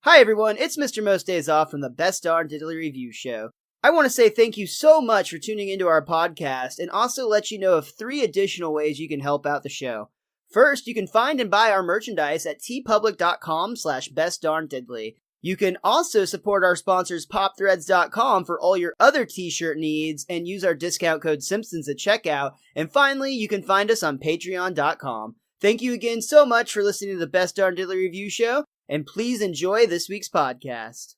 Hi everyone, it's Mr. Most Days Off from the Best Darn Diddly Review Show. I want to say thank you so much for tuning into our podcast and also let you know of 3 additional ways you can help out the show. First, you can find and buy our merchandise at tpublic.com/bestdarndiddly. You can also support our sponsors popthreads.com for all your other t-shirt needs and use our discount code Simpsons at checkout. And finally, you can find us on patreon.com. Thank you again so much for listening to the Best Darn Diddly Review Show. And please enjoy this week's podcast.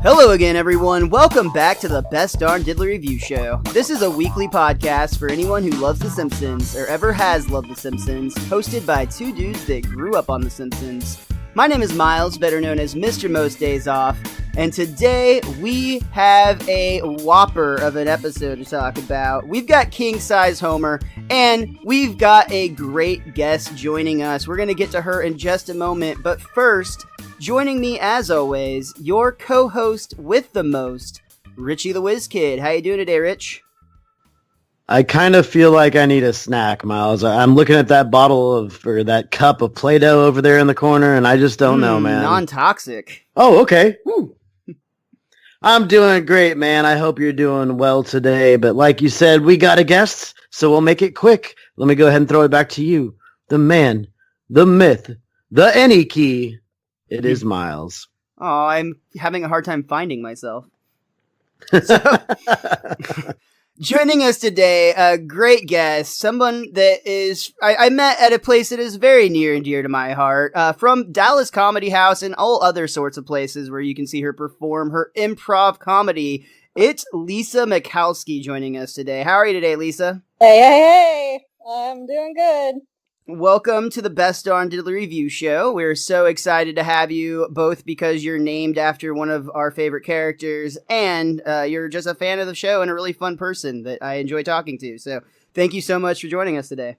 Hello again, everyone. Welcome back to the Best Darn Diddly Review Show. This is a weekly podcast for anyone who loves The Simpsons, or ever has loved The Simpsons, hosted by 2 dudes that grew up on The Simpsons. My name is Miles, better known as Mr. Most Days Off, and today we have a whopper of an episode to talk about. We've got King Size Homer, and we've got a great guest joining us. We're going to get to her in just a moment, but first, joining me as always, your co-host with the most, Richie the Whiz Kid. How you doing today, Rich? I kind of feel like I need a snack, Miles. I'm looking at that that cup of Play-Doh over there in the corner, and I just don't know, man. Non-toxic. Oh, okay. Woo. I'm doing great, man. I hope you're doing well today. But like you said, we got a guest, so we'll make it quick. Let me go ahead and throw it back to you. The man, the myth, the any key. It is Miles. Oh, I'm having a hard time finding myself. Joining us today, a great guest, someone that is, I met at a place that is very near and dear to my heart, from Dallas Comedy House and all other sorts of places where you can see her perform her improv comedy. It's Lisa Michalsky joining us today. How are you today, Lisa? Hey, I'm doing good. Welcome to the Best Darn Diddly Review Show. We're so excited to have you, both because you're named after one of our favorite characters, and you're just a fan of the show and a really fun person that I enjoy talking to. So thank you so much for joining us today.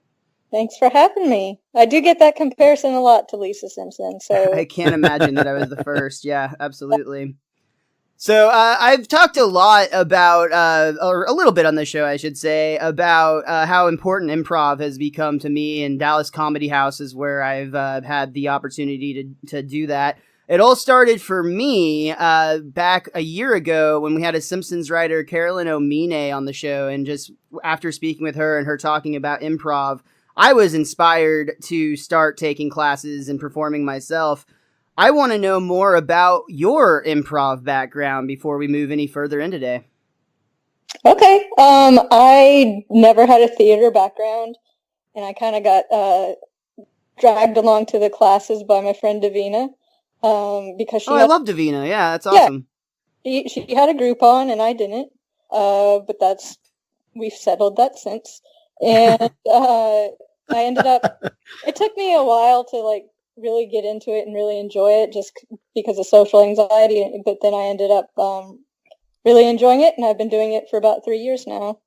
Thanks for having me. I do get that comparison a lot to Lisa Simpson. So I can't imagine that I was the first. Yeah, absolutely. So I've talked a lot about, or a little bit on the show, I should say, about how important improv has become to me, and Dallas Comedy House is where I've had the opportunity to do that. It all started for me back a year ago when we had a Simpsons writer, Carolyn Omine, on the show, and just after speaking with her and her talking about improv, I was inspired to start taking classes and performing myself. I want to know more about your improv background before we move any further in today. Okay. I never had a theater background, and I kind of got dragged along to the classes by my friend Davina because she. I love Davina. Yeah, that's awesome. Yeah, she had a Groupon, and I didn't. But we've settled that since, and I ended up. It took me a while to really get into it and really enjoy it just because of social anxiety, but then I ended up really enjoying it, and I've been doing it for about 3 years now.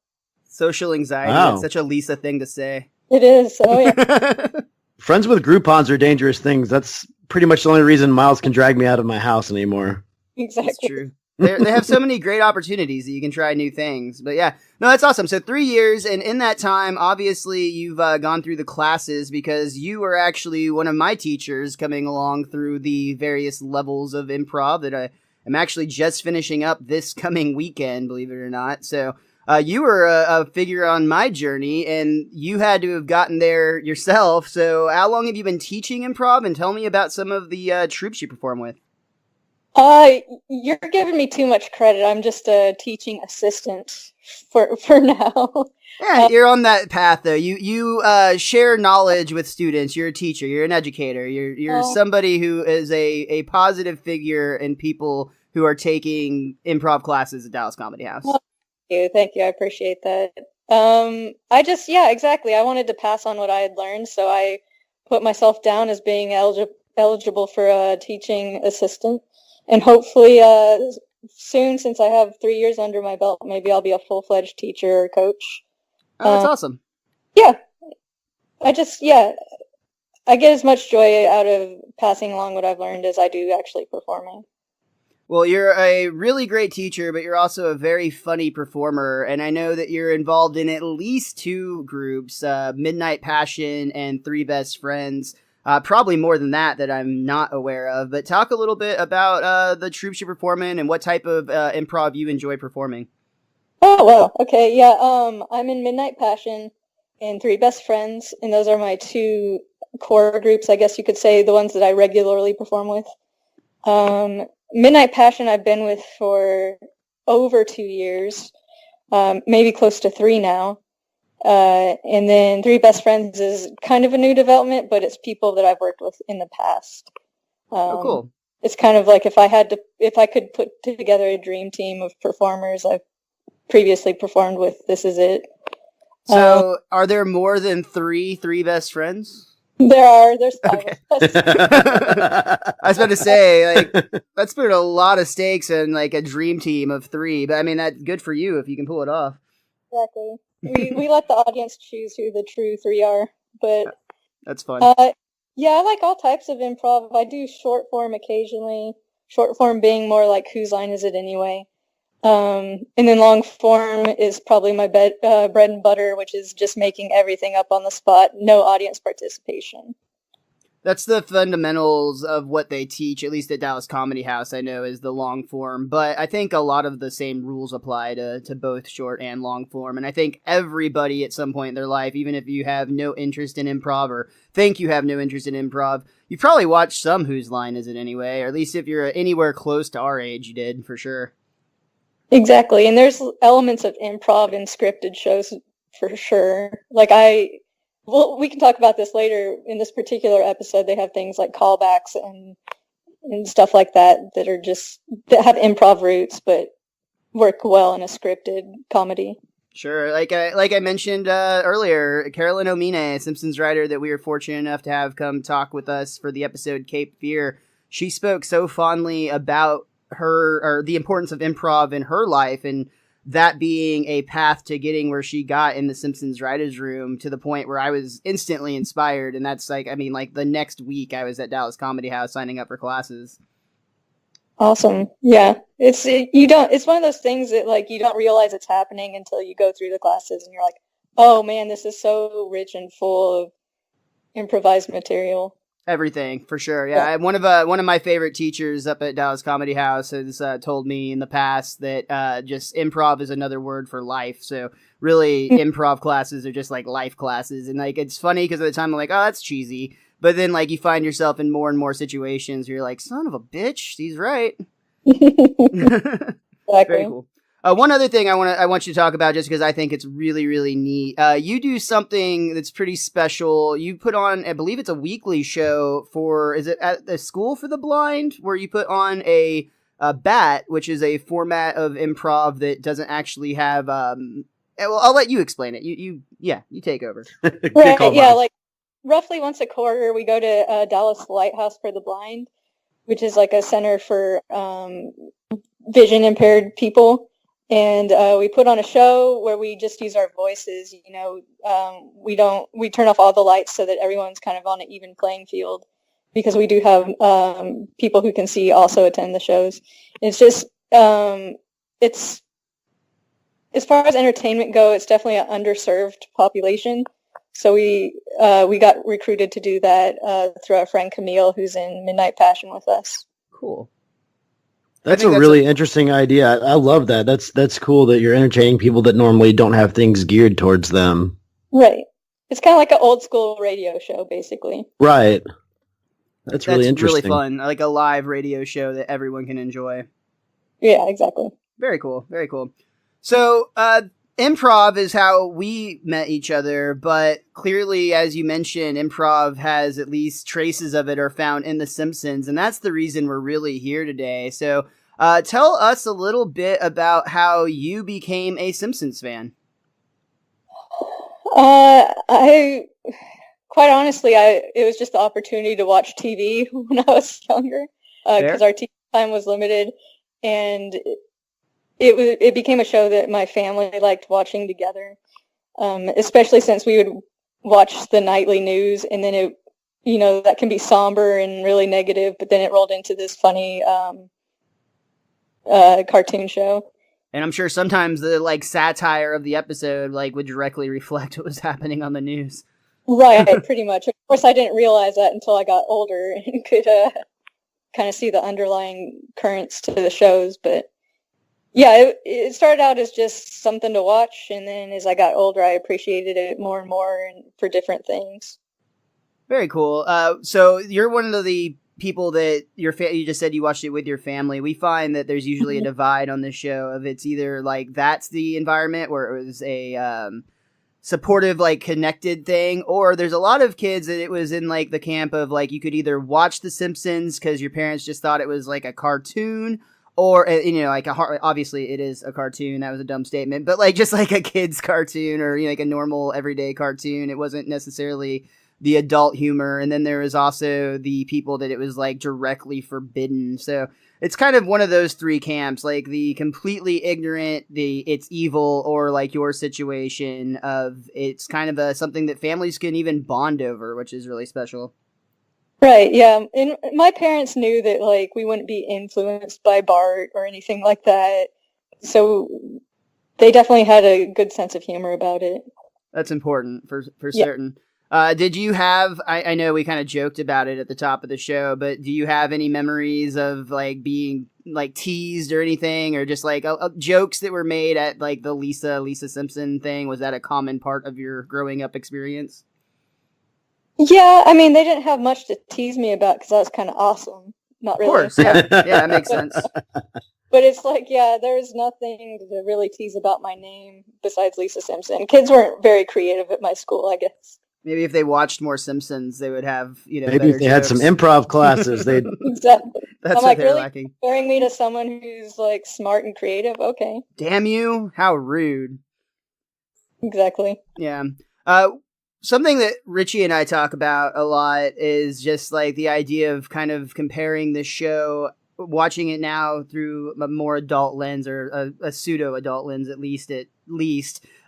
Social anxiety, wow. That's such a Lisa thing to say. It is. Oh, yeah. Friends with Groupons are dangerous things. That's pretty much the only reason Miles can drag me out of my house anymore. Exactly. That's true. They have so many great opportunities that you can try new things. But yeah, no, that's awesome. So 3 years, and in that time, obviously, you've gone through the classes because you were actually one of my teachers coming along through the various levels of improv that I am actually just finishing up this coming weekend, believe it or not. So you were a figure on my journey, and you had to have gotten there yourself. So how long have you been teaching improv? And tell me about some of the troupes you perform with. You're giving me too much credit. I'm just a teaching assistant for now. Yeah, you're on that path though. You share knowledge with students. You're a teacher. You're an educator. You're somebody who is a positive figure in people who are taking improv classes at Dallas Comedy House. Well, thank you. I appreciate that. Exactly. I wanted to pass on what I had learned, so I put myself down as being eligible for a teaching assistant. And hopefully soon, since I have 3 years under my belt, maybe I'll be a full-fledged teacher or coach. Oh, that's awesome. Yeah. I get as much joy out of passing along what I've learned as I do actually performing. Well, you're a really great teacher, but you're also a very funny performer. And I know that you're involved in at least 2 groups, Midnight Passion and 3 Best Friends. Probably more than that I'm not aware of. But talk a little bit about the troops you perform in and what type of improv you enjoy performing. Oh, wow. Okay, yeah. I'm in Midnight Passion and Three Best Friends, and those are my two core groups, I guess you could say, the ones that I regularly perform with. Midnight Passion I've been with for over 2 years, maybe close to 3 now. And then Three Best Friends is kind of a new development, but it's people that I've worked with in the past. Oh, cool. It's kind of like if I could put together a dream team of performers I've previously performed with, this is it. So, are there more than three best friends? There's 5 Okay. of us. I was about to say, like, that's put a lot of stakes in, like, a dream team of 3, but I mean, that's good for you if you can pull it off. Exactly. We let the audience choose who the true 3 are, but that's fun. Yeah, I like all types of improv. I do short form occasionally. Short form being more like whose line is it anyway. And then long form is probably my bread and butter, which is just making everything up on the spot, no audience participation. That's the fundamentals of what they teach, at least at Dallas Comedy House, I know, is the long form. But I think a lot of the same rules apply to both short and long form. And I think everybody at some point in their life, even if you have no interest in improv or think you have no interest in improv, you probably watched some Whose Line Is It Anyway? Or at least if you're anywhere close to our age, you did, for sure. Exactly. And there's elements of improv in scripted shows for sure. Like well, we can talk about this later. In this particular episode, they have things like callbacks and stuff like that that have improv roots, but work well in a scripted comedy. Sure. Like I mentioned earlier, Carolyn Omine, Simpsons writer that we were fortunate enough to have come talk with us for the episode Cape Fear, she spoke so fondly about the importance of improv in her life, and that being a path to getting where she got in the Simpsons writers' room, to the point where I was instantly inspired. And that's like the next week I was at Dallas Comedy House signing up for classes. Awesome. Yeah. It's one of those things that like you don't realize it's happening until you go through the classes and you're like, oh man, this is so rich and full of improvised material. Everything, for sure. Yeah. One of my favorite teachers up at Dallas Comedy House has told me in the past that just improv is another word for life. So really, improv classes are just like life classes. And like, it's funny because at the time I'm like, oh, that's cheesy. But then like you find yourself in more and more situations where you're like, son of a bitch, he's right. Exactly. Very cool. One other thing I want you to talk about, just because I think it's really, really neat. You do something that's pretty special. You put on, I believe it's a weekly show is it at the School for the Blind, where you put on a BAT, which is a format of improv that doesn't actually have. Well, I'll let you explain it. You take over. Right, yeah, like roughly once a quarter, we go to Dallas Lighthouse for the Blind, which is like a center for vision impaired people. And we put on a show where we just use our voices. You know, we turn off all the lights so that everyone's kind of on an even playing field, because we do have people who can see also attend the shows. It's just it's, as far as entertainment go, it's definitely an underserved population. So we got recruited to do that through our friend Camille, who's in Midnight Passion with us. Cool. That's a really interesting idea. I love that. That's cool that you're entertaining people that normally don't have things geared towards them. Right. It's kind of like an old school radio show, basically. Right. That's really interesting. Really fun. Like a live radio show that everyone can enjoy. Yeah, exactly. Very cool. Very cool. So, improv is how we met each other, but clearly, as you mentioned, improv has at least traces of it are found in The Simpsons, and that's the reason we're really here today. So, tell us a little bit about how you became a Simpsons fan. Quite honestly, it was just the opportunity to watch TV when I was younger, because our TV time was limited, and it became a show that my family liked watching together, especially since we would watch the nightly news, and then that can be somber and really negative, but then it rolled into this funny cartoon show. And I'm sure sometimes the satire of the episode would directly reflect what was happening on the news. Right, pretty much. Of course, I didn't realize that until I got older and could kind of see the underlying currents to the shows. But yeah, it started out as just something to watch, and then as I got older, I appreciated it more and more and for different things. Very cool. So you're one of the people that you just said you watched it with your family. We find that there's usually a divide on this show of it's either like that's the environment where it was a supportive, like connected thing, or there's a lot of kids that it was in like the camp of like you could either watch The Simpsons because your parents just thought it was like a cartoon, or like obviously it is a cartoon. That was a dumb statement, but like just like a kid's cartoon or like a normal everyday cartoon. It wasn't necessarily the adult humor. And then there was also the people that it was like directly forbidden. So it's kind of one of those three camps, like the completely ignorant, the it's evil, or like your situation of it's kind of something that families can even bond over, which is really special. Right, yeah. And my parents knew that like we wouldn't be influenced by Bart or anything like that. So they definitely had a good sense of humor about it. That's important for certain. Did you have, I know we kind of joked about it at the top of the show, but do you have any memories of like being like teased or anything, or just like jokes that were made at like the Lisa Simpson thing? Was that a common part of your growing up experience? Yeah, I mean, they didn't have much to tease me about because I was kind of awesome. Not really. Of course, yeah. Yeah, that makes sense. But it's like, yeah, there's nothing to really tease about my name besides Lisa Simpson. Kids weren't very creative at my school, I guess. Maybe if they watched more Simpsons, they would have, maybe if they had some improv classes, they'd... Exactly. That's I'm what like, they're really lacking. comparing me to someone who's like smart and creative? Okay. Damn you. How rude. Exactly. Yeah. Something that Richie and I talk about a lot is just like the idea of kind of comparing this show, watching it now through a more adult lens, or a pseudo adult lens at least,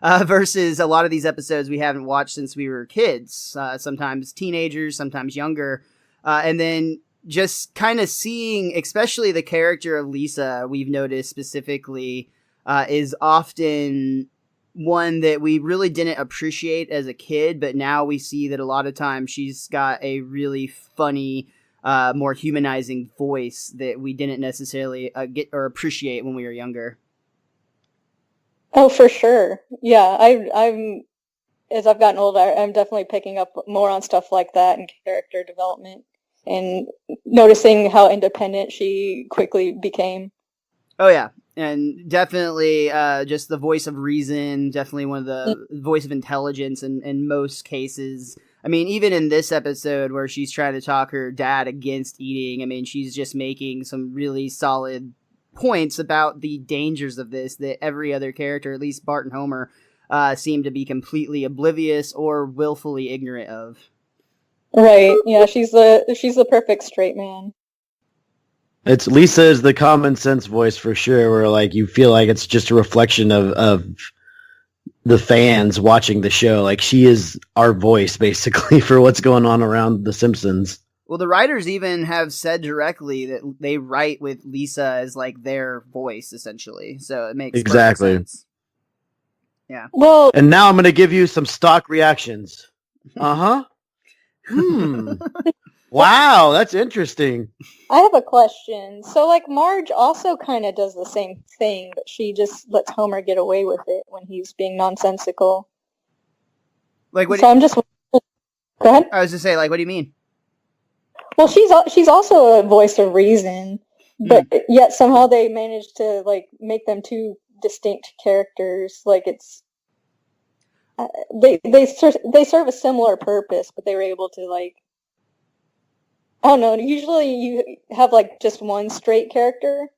versus a lot of these episodes we haven't watched since we were kids, sometimes teenagers, sometimes younger, and then just kind of seeing, especially the character of Lisa, we've noticed specifically, is often one that we really didn't appreciate as a kid, but now we see that a lot of times she's got a really funny, more humanizing voice that we didn't necessarily get or appreciate when we were younger. Oh, for sure. Yeah, I'm as I've gotten older, I'm definitely picking up more on stuff like that and character development and noticing how independent she quickly became. Oh, yeah. And definitely just the voice of reason, definitely one of the voice of intelligence in most cases. I mean, even in this episode where she's trying to talk her dad against eating, I mean, she's just making some really solid points about the dangers of this that every other character, at least Bart and Homer, seem to be completely oblivious or willfully ignorant of. Right. Yeah, she's the perfect straight man. It's Lisa is the common sense voice for sure, where like you feel like it's just a reflection of the fans watching the show. Like she is our voice basically for what's going on around The Simpsons. Well, the writers even have said directly that they write with Lisa as like their voice essentially. So it makes exactly sense. Yeah. Well, and now I'm going to give you some stock reactions. Uh-huh. Wow, that's interesting. I have a question. So, like, Marge also kind of does the same thing, but she just lets Homer get away with it when he's being nonsensical. Like, what? So I'm just... Go ahead. I was to say, like, what do you mean? Well, she's also a voice of reason, but yet somehow they managed to like make them two distinct characters. Like it's they serve a similar purpose, but they were able to like. I don't know. Usually you have like just one straight character,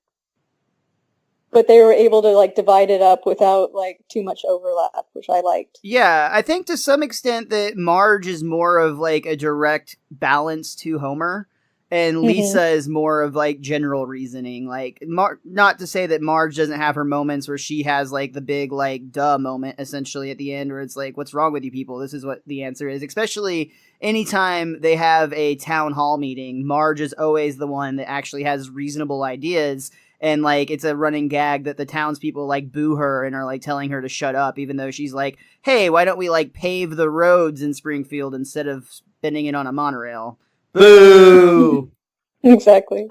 but they were able to like divide it up without like too much overlap, which I liked. Yeah, I think to some extent that Marge is more of like a direct balance to Homer, and Lisa is more of like general reasoning. Like, not to say that Marge doesn't have her moments where she has like the big like duh moment essentially at the end, where it's like, what's wrong with you people? This is what the answer is. Especially anytime they have a town hall meeting, Marge is always the one that actually has reasonable ideas. And, like, it's a running gag that the townspeople, like, boo her and are, like, telling her to shut up, even though she's like, hey, why don't we, like, pave the roads in Springfield instead of spinning it on a monorail? Boo! Exactly.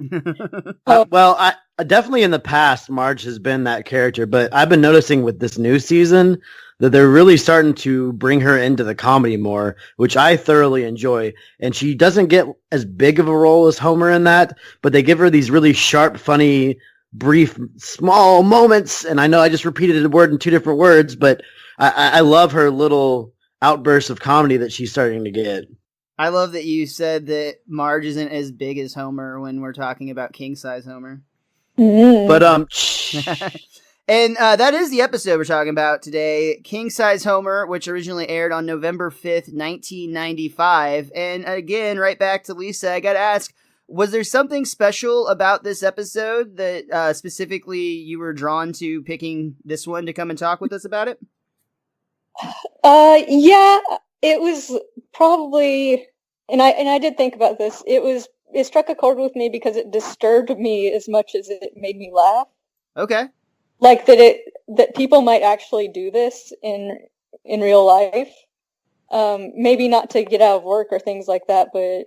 Well, I definitely in the past, Marge has been that character, but I've been noticing with this new season that they're really starting to bring her into the comedy more, which I thoroughly enjoy. And she doesn't get as big of a role as Homer in that, but they give her these really sharp, funny, brief, small moments. And I know I just repeated a word in two different words, but I love her little outbursts of comedy that she's starting to get. I love that you said that Marge isn't as big as Homer when we're talking about king size Homer. But and that is the episode we're talking about today, King Size Homer, which originally aired on November 5th, 1995. And again, right back to Lisa, I got to ask, was there something special about this episode that specifically you were drawn to picking this one to come and talk with us about it? Yeah, it was probably, and I did think about this. It struck a chord with me because it disturbed me as much as it made me laugh. Okay. Like that people might actually do this in real life. Maybe not to get out of work or things like that, but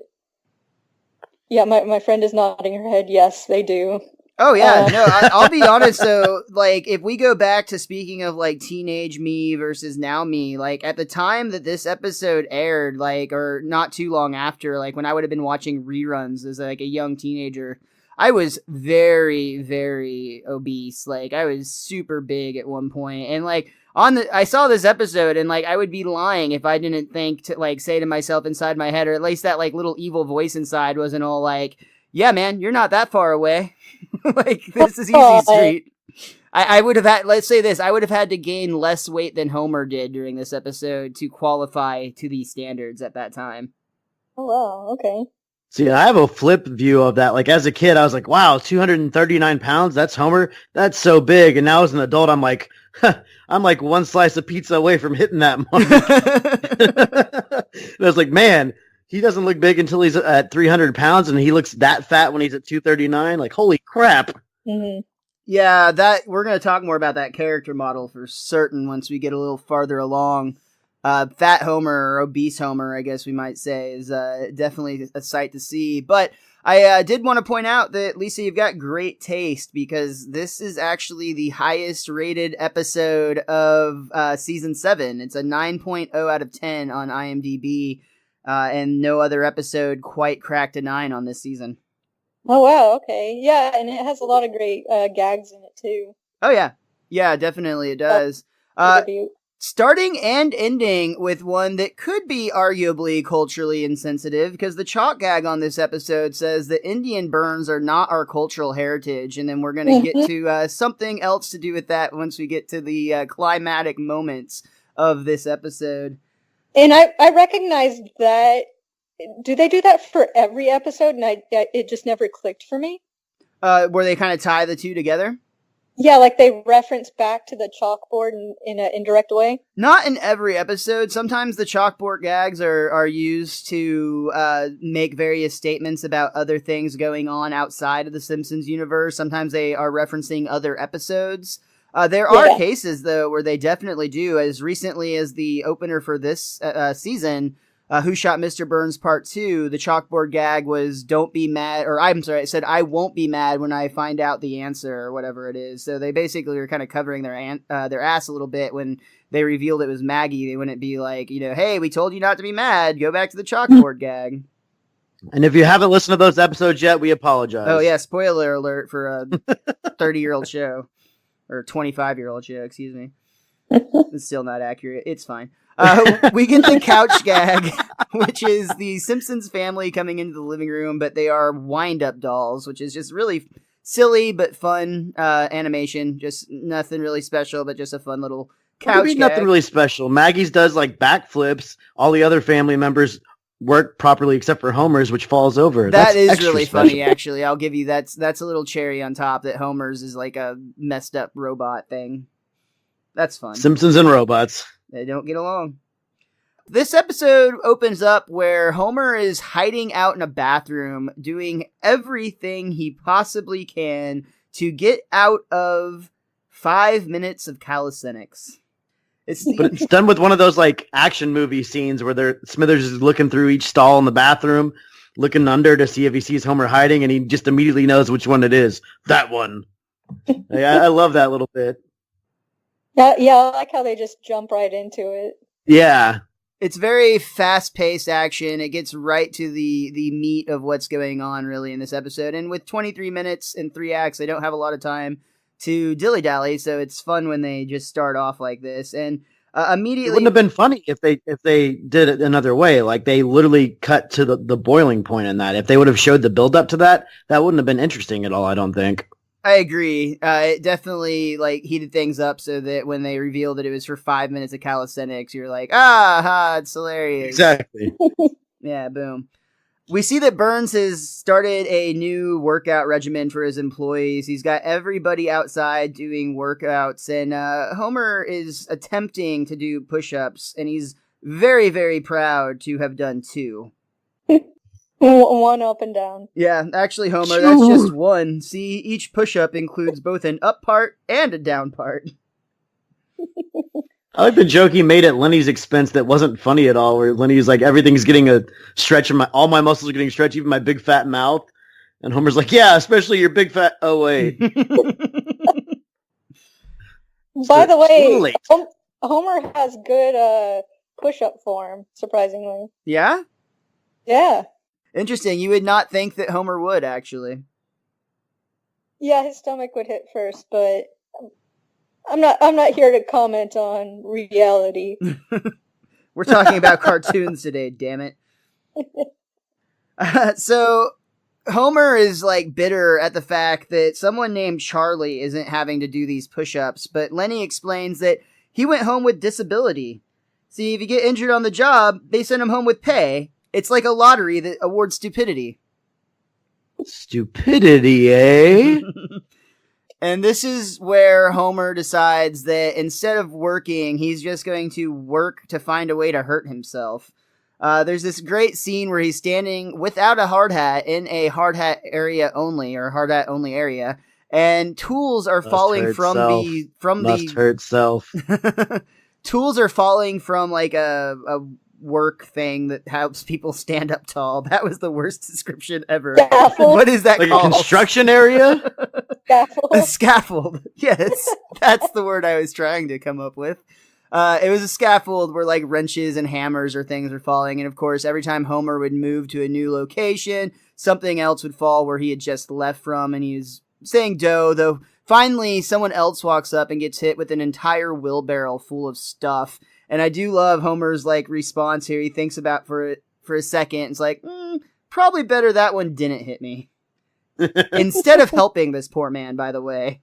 yeah, my friend is nodding her head. Yes, they do. Oh yeah, no, I'll be honest though, like, if we go back to speaking of, like, teenage me versus now me, like, at the time that this episode aired, like, or not too long after, like, when I would have been watching reruns as, like, a young teenager, I was very, very obese. Like, I was super big at one point, and, like, I saw this episode, and, like, I would be lying if I didn't think to, like, say to myself inside my head, or at least that, like, little evil voice inside wasn't all like, yeah, man, you're not that far away. Like, this is easy street. I would have had, let's say this, I would have had to gain less weight than Homer did during this episode to qualify to these standards at that time. Oh, wow, okay. See, I have a flip view of that. Like, as a kid, I was like, wow, 239 pounds? That's Homer? That's so big. And now as an adult, I'm like, I'm like one slice of pizza away from hitting that mark. And I was like, man, he doesn't look big until he's at 300 pounds, and he looks that fat when he's at 239. Like, holy crap. Mm-hmm. Yeah, we're going to talk more about that character model for certain once we get a little farther along. Fat Homer, or obese Homer, I guess we might say, is definitely a sight to see. But I did want to point out that, Lisa, you've got great taste, because this is actually the highest rated episode of Season 7. It's a 9.0 out of 10 on IMDb, and no other episode quite cracked a 9 on this season. Oh, wow, okay. Yeah, and it has a lot of great gags in it, too. Oh, yeah. Yeah, definitely it does. Starting and ending with one that could be arguably culturally insensitive, because the chalk gag on this episode says that Indian burns are not our cultural heritage, and then we're going to get to something else to do with that once we get to the climatic moments of this episode. And I recognized that. Do they do that for every episode? And it just never clicked for me. Where they kind of tie the two together? Yeah, like they reference back to the chalkboard in an indirect way. Not in every episode. Sometimes the chalkboard gags are used to make various statements about other things going on outside of the Simpsons universe. Sometimes they are referencing other episodes. There are cases, though, where they definitely do. As recently as the opener for this season, Who Shot Mr. Burns Part 2, the chalkboard gag was, don't be mad, or I'm sorry, it said, I won't be mad when I find out the answer, or whatever it is. So they basically were kind of covering their ass a little bit when they revealed it was Maggie. They wouldn't be like, hey, we told you not to be mad, go back to the chalkboard gag. And if you haven't listened to those episodes yet, we apologize. Oh yeah, spoiler alert for a 30-year-old show, or 25-year-old show, excuse me. It's still not accurate, it's fine. We get the couch gag, which is the Simpsons family coming into the living room, but they are wind-up dolls, which is just really silly but fun animation. Just nothing really special, but just a fun little couch gag. Nothing really special. Maggie's does like backflips. All the other family members work properly except for Homer's, which falls over. That is really funny, actually. I'll give you that's a little cherry on top that Homer's is like a messed up robot thing. That's fun. Simpsons and robots. They don't get along. This episode opens up where Homer is hiding out in a bathroom, doing everything he possibly can to get out of 5 minutes of calisthenics. But it's done with one of those like action movie scenes where Smithers is looking through each stall in the bathroom, looking under to see if he sees Homer hiding, and he just immediately knows which one it is. That one. I love that little bit. Yeah, I like how they just jump right into it. Yeah. It's very fast-paced action. It gets right to the meat of what's going on, really, in this episode. And with 23 minutes and 3 acts, they don't have a lot of time to dilly-dally, so it's fun when they just start off like this. And immediately... It wouldn't have been funny if they did it another way. Like, they literally cut to the boiling point in that. If they would have showed the build-up to that, that wouldn't have been interesting at all, I don't think. I agree. It definitely heated things up so that when they revealed that it was for 5 minutes of calisthenics, you're like, it's hilarious. Exactly. Yeah, boom. We see that Burns has started a new workout regimen for his employees. He's got everybody outside doing workouts, and Homer is attempting to do push-ups, and he's very, very proud to have done 2. One up and down. Yeah, actually, Homer, that's just 1. See, each push-up includes both an up part and a down part. I like the joke he made at Lenny's expense that wasn't funny at all, where Lenny's like, everything's getting a stretch, all my muscles are getting stretched, even my big fat mouth. And Homer's like, yeah, especially your big fat, oh wait. By the way, Homer has good push-up form, surprisingly. Yeah? Yeah. Interesting. You would not think that Homer would, actually. Yeah, his stomach would hit first, but I'm not here to comment on reality. We're talking about cartoons today, damn it. So Homer is bitter at the fact that someone named Charlie isn't having to do these push-ups, but Lenny explains that he went home with disability. See, if you get injured on the job, they send him home with pay. It's like a lottery that awards stupidity. Stupidity, eh? And this is where Homer decides that instead of working, he's just going to work to find a way to hurt himself. There's this great scene where he's standing without a hard hat in a hard hat area only, or hard hat only area, and tools are falling from the hurt self. Tools are falling from a work thing that helps people stand up tall. That was the worst description ever. Scaffold? What is that called? A construction area? Scaffold? A scaffold. Yes, that's the word I was trying to come up with. It was a scaffold where wrenches and hammers or things are falling, and of course every time Homer would move to a new location, something else would fall where he had just left from, and he was saying dough, though finally someone else walks up and gets hit with an entire wheelbarrow full of stuff. And I do love Homer's response here. He thinks about for a second. It's probably better that one didn't hit me. Instead of helping this poor man, by the way.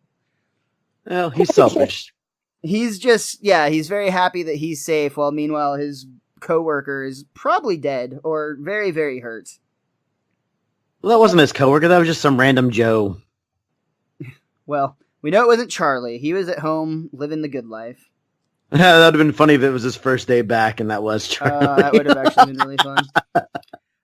Well, he's selfish. He's he's very happy that he's safe, while meanwhile his coworker is probably dead or very, very hurt. Well, that wasn't his coworker. That was just some random Joe. Well, we know it wasn't Charlie. He was at home living the good life. That would have been funny if it was his first day back and that was Charlie. That would have actually been really fun.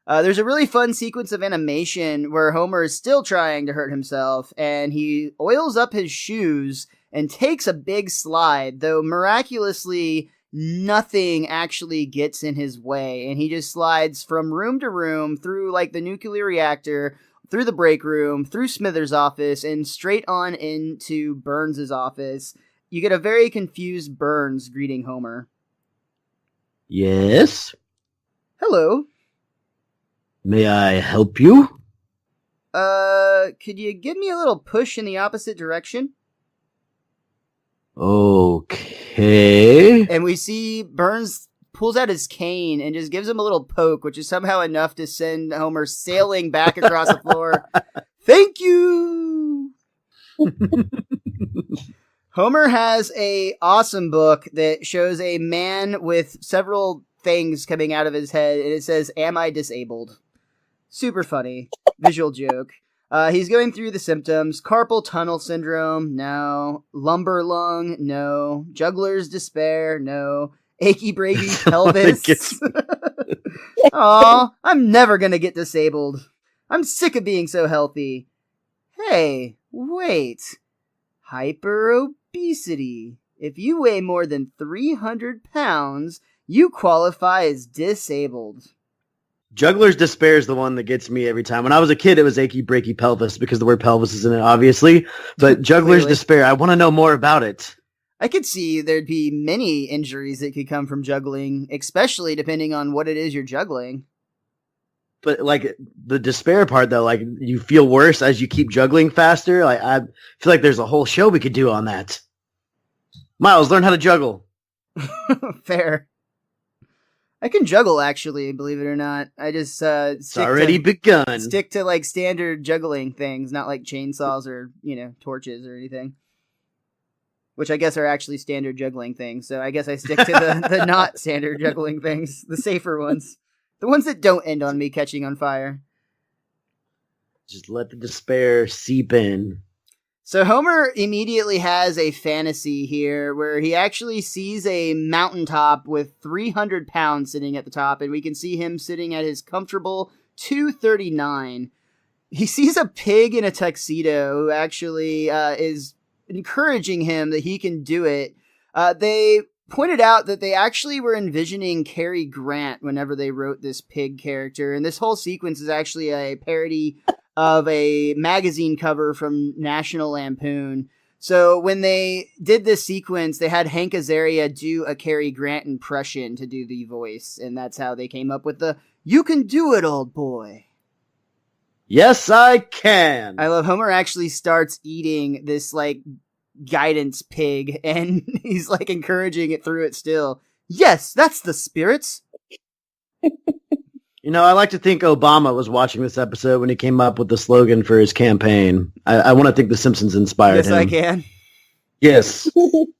There's a really fun sequence of animation where Homer is still trying to hurt himself, and he oils up his shoes and takes a big slide, though miraculously nothing actually gets in his way, and he just slides from room to room through the nuclear reactor, through the break room, through Smithers' office, and straight on into Burns' office. You get a very confused Burns greeting Homer. Yes? Hello. May I help you? Could you give me a little push in the opposite direction? Okay. And we see Burns pulls out his cane and just gives him a little poke, which is somehow enough to send Homer sailing back across the floor. Thank you! Homer has a awesome book that shows a man with several things coming out of his head, and it says, "Am I disabled?" Super funny. Visual joke. He's going through the symptoms. Carpal tunnel syndrome, no. Lumbar lung, no. Juggler's despair, no. Achy breaky pelvis. Aw, I'm never gonna get disabled. I'm sick of being so healthy. Hey, wait. Hyperobesity. If you weigh more than 300 pounds, you qualify as disabled. Juggler's despair is the one that gets me every time. When I was a kid, it was achy breaky pelvis because the word pelvis is in it, obviously. But Juggler's Clearly. despair, I want to know more about it. I could see there'd be many injuries that could come from juggling, especially depending on what it is you're juggling. But like the despair part, though, like you feel worse as you keep juggling faster. Like I feel like there's a whole show we could do on that. Miles, learn how to juggle. Fair. I can juggle, actually, believe it or not. I just It's already begun. Stick to like standard juggling things, not like chainsaws or torches or anything. Which I guess are actually standard juggling things. So I guess I stick to the not standard juggling things, the safer ones. The ones that don't end on me catching on fire. Just let the despair seep in. So Homer immediately has a fantasy here where he actually sees a mountaintop with 300 pounds sitting at the top, and we can see him sitting at his comfortable 239. He sees a pig in a tuxedo who actually is encouraging him that he can do it. They pointed out that they actually were envisioning Cary Grant whenever they wrote this pig character, and this whole sequence is actually a parody of a magazine cover from National Lampoon. So when they did this sequence, they had Hank Azaria do a Cary Grant impression to do the voice, and that's how they came up with the "You can do it, old boy." Yes, I can. I love Homer actually starts eating this like guidance pig, and he's like encouraging it through it still. Yes, that's the spirits. I like to think Obama was watching this episode when he came up with the slogan for his campaign. I want to think The Simpsons inspired him. Yes, I can. Yes.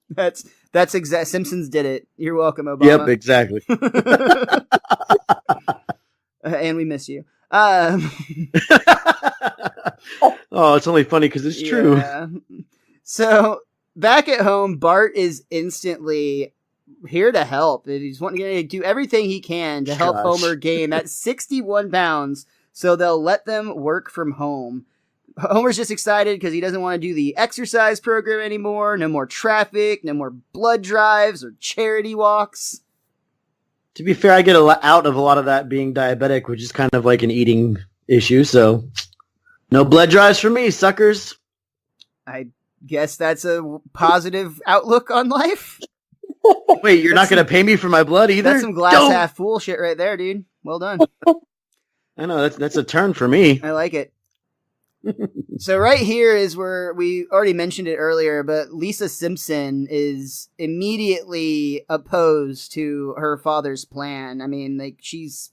That's exact. Simpsons did it. You're welcome, Obama. Yep, exactly. And we miss you. Oh, it's only funny because it's true. So back at home, Bart is instantly here to help. He's wanting to do everything he can to help Homer gain that 61 pounds so they'll let them work from home. Homer's just excited because he doesn't want to do the exercise program anymore. No more traffic, no more blood drives or charity walks. To be fair, I get out of a lot of that being diabetic, which is kind of like an eating issue. So no blood drives for me, suckers. I guess that's a positive outlook on life. Wait, you're not going to pay me for my blood either? That's some glass half full shit right there, dude. Well done. I know, that's a turn for me. I like it. So right here is where we already mentioned it earlier, but Lisa Simpson is immediately opposed to her father's plan. I mean, like, she's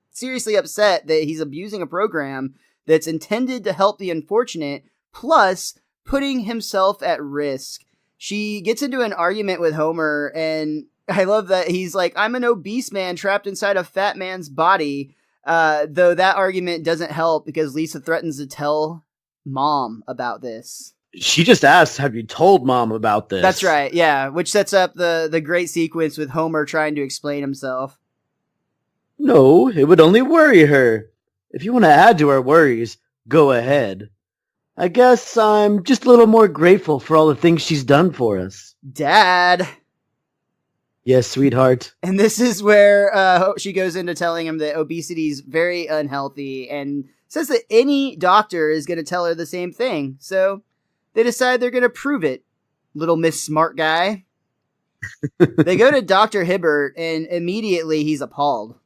seriously upset that he's abusing a program that's intended to help the unfortunate, plus putting himself at risk. She gets into an argument with Homer, and I love that he's like, I'm an obese man trapped inside a fat man's body. Though that argument doesn't help because Lisa threatens to tell Mom about this. She just asked, have you told Mom about this? That's right, yeah, which sets up the great sequence with Homer trying to explain himself. No, it would only worry her. If you want to add to our worries, go ahead. I guess I'm just a little more grateful for all the things she's done for us. Dad! Yes, sweetheart. And this is where she goes into telling him that obesity is very unhealthy and says that any doctor is going to tell her the same thing. So they decide they're going to prove it, little Miss Smart Guy. They go to Dr. Hibbert, and immediately he's appalled.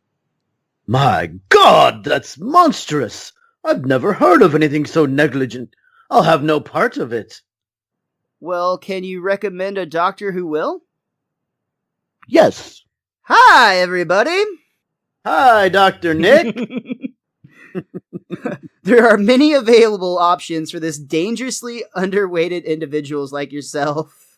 My God, that's monstrous! I've never heard of anything so negligent. I'll have no part of it. Well, can you recommend a doctor who will? Yes. Hi, everybody. Hi, Dr. Nick. There are many available options for this dangerously underweighted individuals like yourself.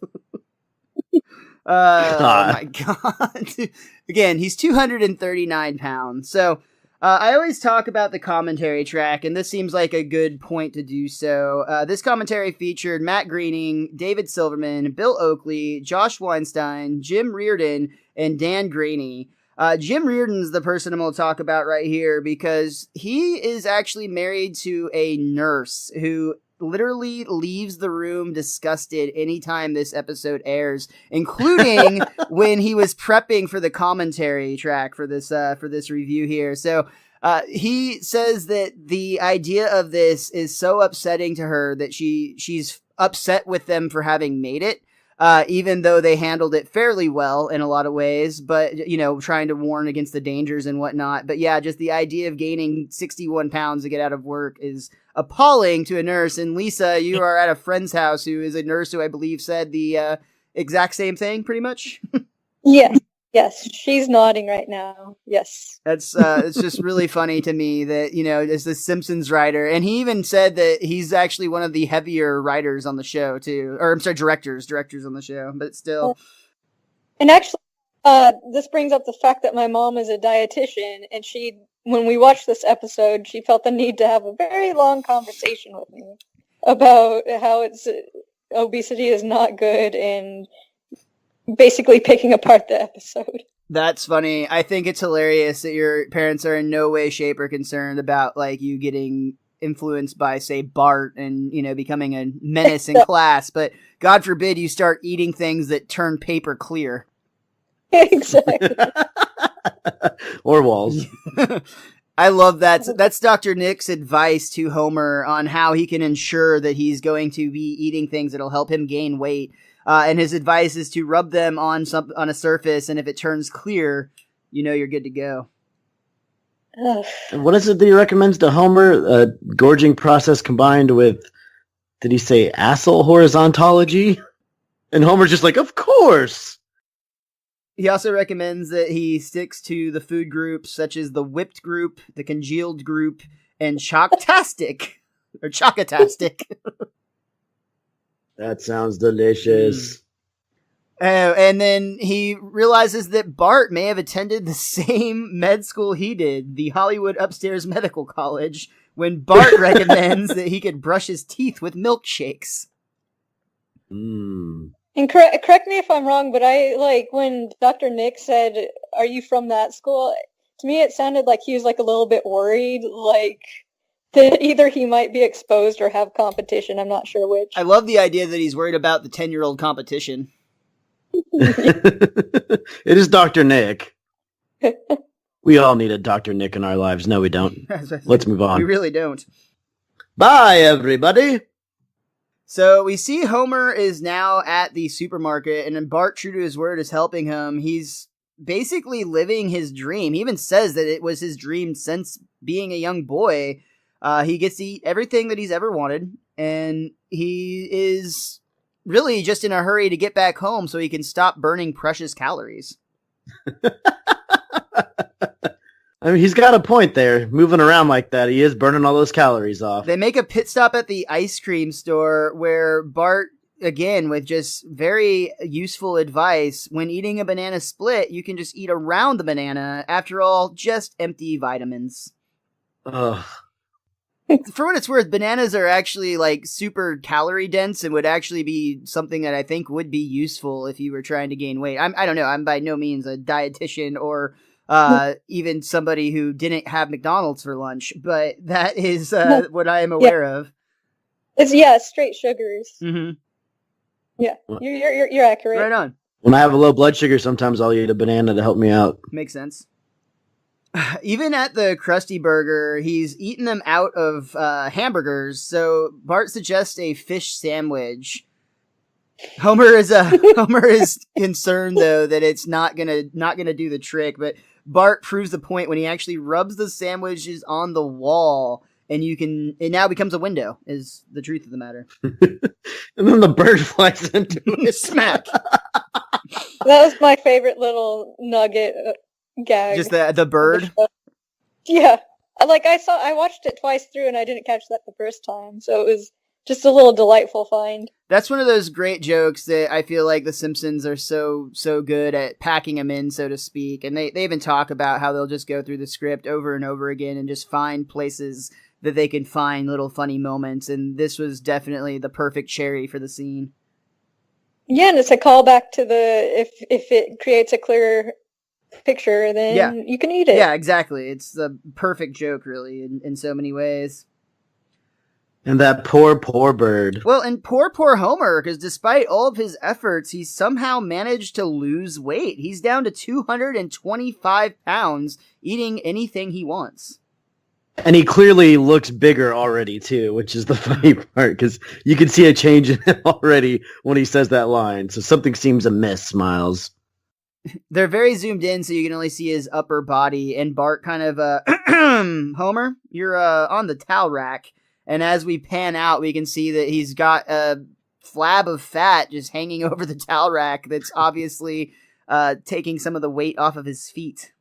Oh my God. Again, he's 239 pounds. So I always talk about the commentary track, and this seems like a good point to do so. This commentary featured Matt Groening, David Silverman, Bill Oakley, Josh Weinstein, Jim Reardon, and Dan Graney. Jim Reardon's the person I'm going to talk about right here because he is actually married to a nurse who literally leaves the room disgusted anytime this episode airs, including when he was prepping for the commentary track for this review here. So he says that the idea of this is so upsetting to her that she's upset with them for having made it. Even though they handled it fairly well in a lot of ways, but, trying to warn against the dangers and whatnot. But yeah, just the idea of gaining 61 pounds to get out of work is appalling to a nurse. And Lisa, you are at a friend's house who is a nurse who I believe said the exact same thing, pretty much. Yes, she's nodding right now. Yes. That's it's just really funny to me that, as the Simpsons writer, and he even said that he's actually one of the heavier writers on the show too, or I'm sorry, directors on the show, but still. And actually, this brings up the fact that my mom is a dietitian, and when we watched this episode, she felt the need to have a very long conversation with me about how obesity is not good and basically picking apart the episode. That's funny. I think it's hilarious that your parents are in no way, shape, or concerned about you getting influenced by, say, Bart and becoming a menace in class. But God forbid you start eating things that turn paper clear. Exactly. Or walls. I love that. That's Dr. Nick's advice to Homer on how he can ensure that he's going to be eating things that'll help him gain weight. And his advice is to rub them on a surface, and if it turns clear, you're good to go. And what is it that he recommends to Homer? A gorging process combined with, did he say asshole horizontology? And Homer's just like, of course! He also recommends that he sticks to the food groups such as the whipped group, the congealed group, and Chocktastic. Or Chockatastic. That sounds delicious. And then he realizes that Bart may have attended the same med school he did, the Hollywood Upstairs Medical College, when Bart recommends that he could brush his teeth with milkshakes. Mm. And correct me if I'm wrong, but when Dr. Nick said, "Are you from that school?" To me, it sounded like he was a little bit worried, that either he might be exposed or have competition. I'm not sure which. I love the idea that he's worried about the 10-year-old competition. It is Dr. Nick. We all need a Dr. Nick in our lives. No, we don't. Let's move on. We really don't. Bye, everybody. So we see Homer is now at the supermarket, and then Bart, true to his word, is helping him. He's basically living his dream. He even says that it was his dream since being a young boy. He gets to eat everything that he's ever wanted, and he is really just in a hurry to get back home so he can stop burning precious calories. I mean, he's got a point there. Moving around like that, he is burning all those calories off. They make a pit stop at the ice cream store where Bart, again, with just very useful advice, when eating a banana split, you can just eat around the banana. After all, just empty vitamins. Ugh. For what it's worth, bananas are actually super calorie dense and would actually be something that I think would be useful if you were trying to gain weight. I don't know. I'm by no means a dietitian or even somebody who didn't have McDonald's for lunch, but that is what I am aware of. It's straight sugars. Mm-hmm. Yeah, you're accurate. Right on. When I have a low blood sugar, sometimes I'll eat a banana to help me out. Makes sense. Even at the Krusty Burger, he's eating them out of hamburgers, so Bart suggests a fish sandwich. Homer is concerned though that it's not gonna do the trick, but Bart proves the point when he actually rubs the sandwiches on the wall, and it now becomes a window. Is the truth of the matter? And then the bird flies into it. Smack. That was my favorite little nugget. Gag. Just the bird? Yeah. I watched it twice through and I didn't catch that the first time, so it was just a little delightful find. That's one of those great jokes that I feel like the Simpsons are so good at packing them in, so to speak. And they even talk about how they'll just go through the script over and over again and just find places that they can find little funny moments. And this was definitely the perfect cherry for the scene. Yeah, and it's a callback to if it creates a clearer picture, then you can eat it. Yeah, exactly. It's the perfect joke, really, in so many ways. And that poor bird. Well, and poor Homer, because despite all of his efforts, he somehow managed to lose weight. He's down to 225 pounds, eating anything he wants. And he clearly looks bigger already, too, which is the funny part, because you can see a change in him already when he says that line. So something seems amiss, Miles. They're very zoomed in, so you can only see his upper body, and Bart kind of, Homer, you're on the towel rack. And as we pan out, we can see that he's got a flab of fat just hanging over the towel rack that's obviously taking some of the weight off of his feet.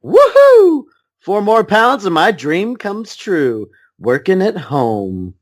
Woohoo! 4 more pounds and my dream comes true. Working at home.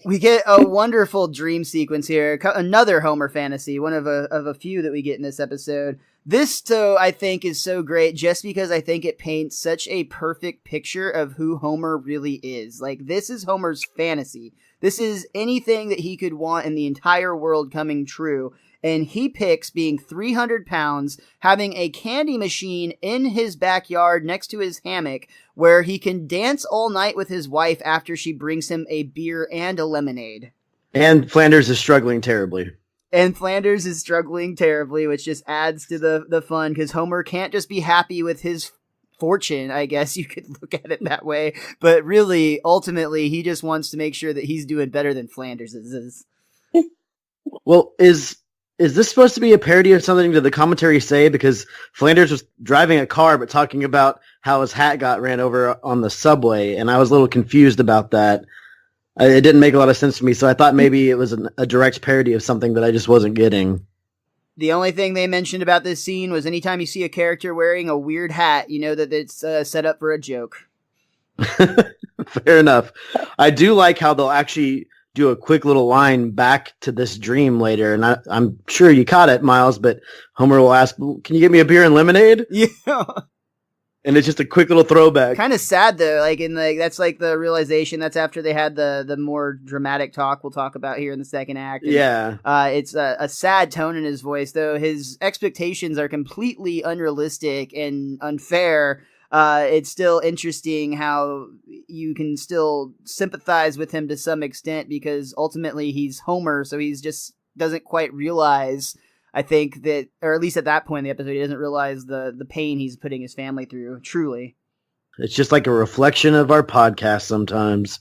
We get a wonderful dream sequence here. Another Homer fantasy, one of a few that we get in this episode. This, though, I think is so great just because I think it paints such a perfect picture of who Homer really is. Like, this is Homer's fantasy. This is anything that he could want in the entire world coming true. And he picks being 300 pounds, having a candy machine in his backyard next to his hammock where he can dance all night with his wife after she brings him a beer and a lemonade. And Flanders is struggling terribly. And Flanders is struggling terribly, which just adds to the fun because Homer can't just be happy with his fortune, I guess you could look at it that way. But really, ultimately, he just wants to make sure that he's doing better than Flanders is. Well, is this supposed to be a parody of something did the commentary say? Because Flanders was driving a car but talking about how his hat got ran over on the subway, and I was a little confused about that. It didn't make a lot of sense to me, so I thought maybe it was a direct parody of something that I just wasn't getting. The only thing they mentioned about this scene was anytime you see a character wearing a weird hat, you know that it's set up for a joke. Fair enough. I do like how they'll actually do a quick little line back to this dream later, and I'm sure you caught it, Miles, but Homer will ask, can you get me a beer and lemonade? Yeah. And it's just a quick little throwback. Kind of sad though, that's like the realization. That's after they had the more dramatic talk we'll talk about here in the second act. And, yeah. It's a sad tone in his voice, though. His expectations are completely unrealistic and unfair. It's still interesting how you can still sympathize with him to some extent because ultimately he's Homer, so he's just doesn't quite realize. I think that, or at least at that point in the episode, he doesn't realize the pain he's putting his family through, truly. It's just like a reflection of our podcast sometimes.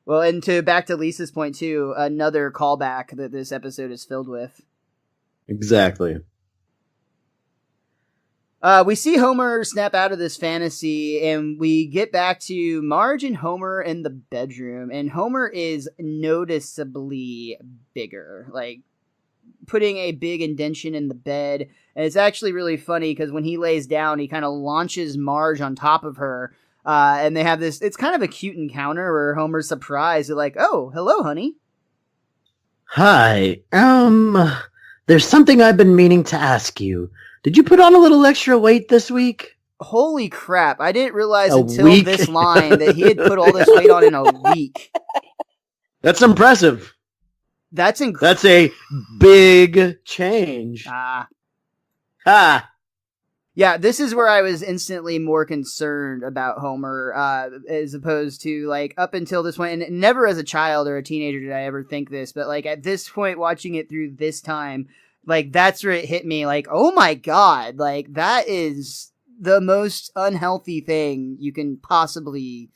Well, and back to Lisa's point, too, another callback that this episode is filled with. Exactly. We see Homer snap out of this fantasy, and we get back to Marge and Homer in the bedroom, and Homer is noticeably bigger, like, putting a big indention in the bed, and it's actually really funny because when he lays down, he kind of launches Marge on top of her, and they have this, it's kind of a cute encounter where Homer's surprised, they're like, oh, hello, honey. Hi, there's something I've been meaning to ask you. Did you put on a little extra weight this week? Holy crap, I didn't realize A until week? this line that he had put all this weight on in a week. That's impressive. That's That's a big change. Ha! Yeah, this is where I was instantly more concerned about Homer, as opposed to, like, up until this point, and never as a child or a teenager did I ever think this, but, like, at this point, watching it through this time, like, that's where it hit me, like, oh my god, like, that is the most unhealthy thing you can possibly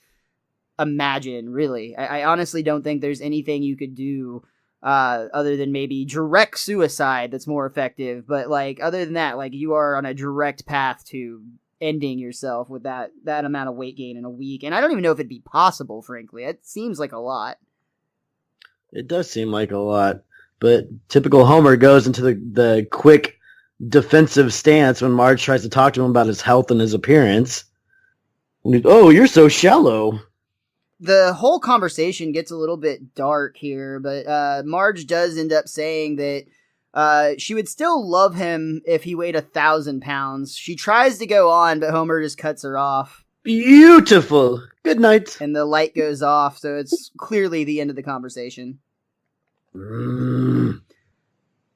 imagine, really. I honestly don't think there's anything you could do other than maybe direct suicide that's more effective. But, like, other than that, like, you are on a direct path to ending yourself with that amount of weight gain in a week. And I don't even know if it'd be possible, frankly. It seems like a lot. It does seem like a lot. But typical Homer goes into the quick defensive stance when Marge tries to talk to him about his health and his appearance. Oh, you're so shallow. The whole conversation gets a little bit dark here, but Marge does end up saying that she would still love him if he weighed 1,000 pounds. She tries to go on, but Homer just cuts her off. Beautiful. Good night. And the light goes off, so it's clearly the end of the conversation.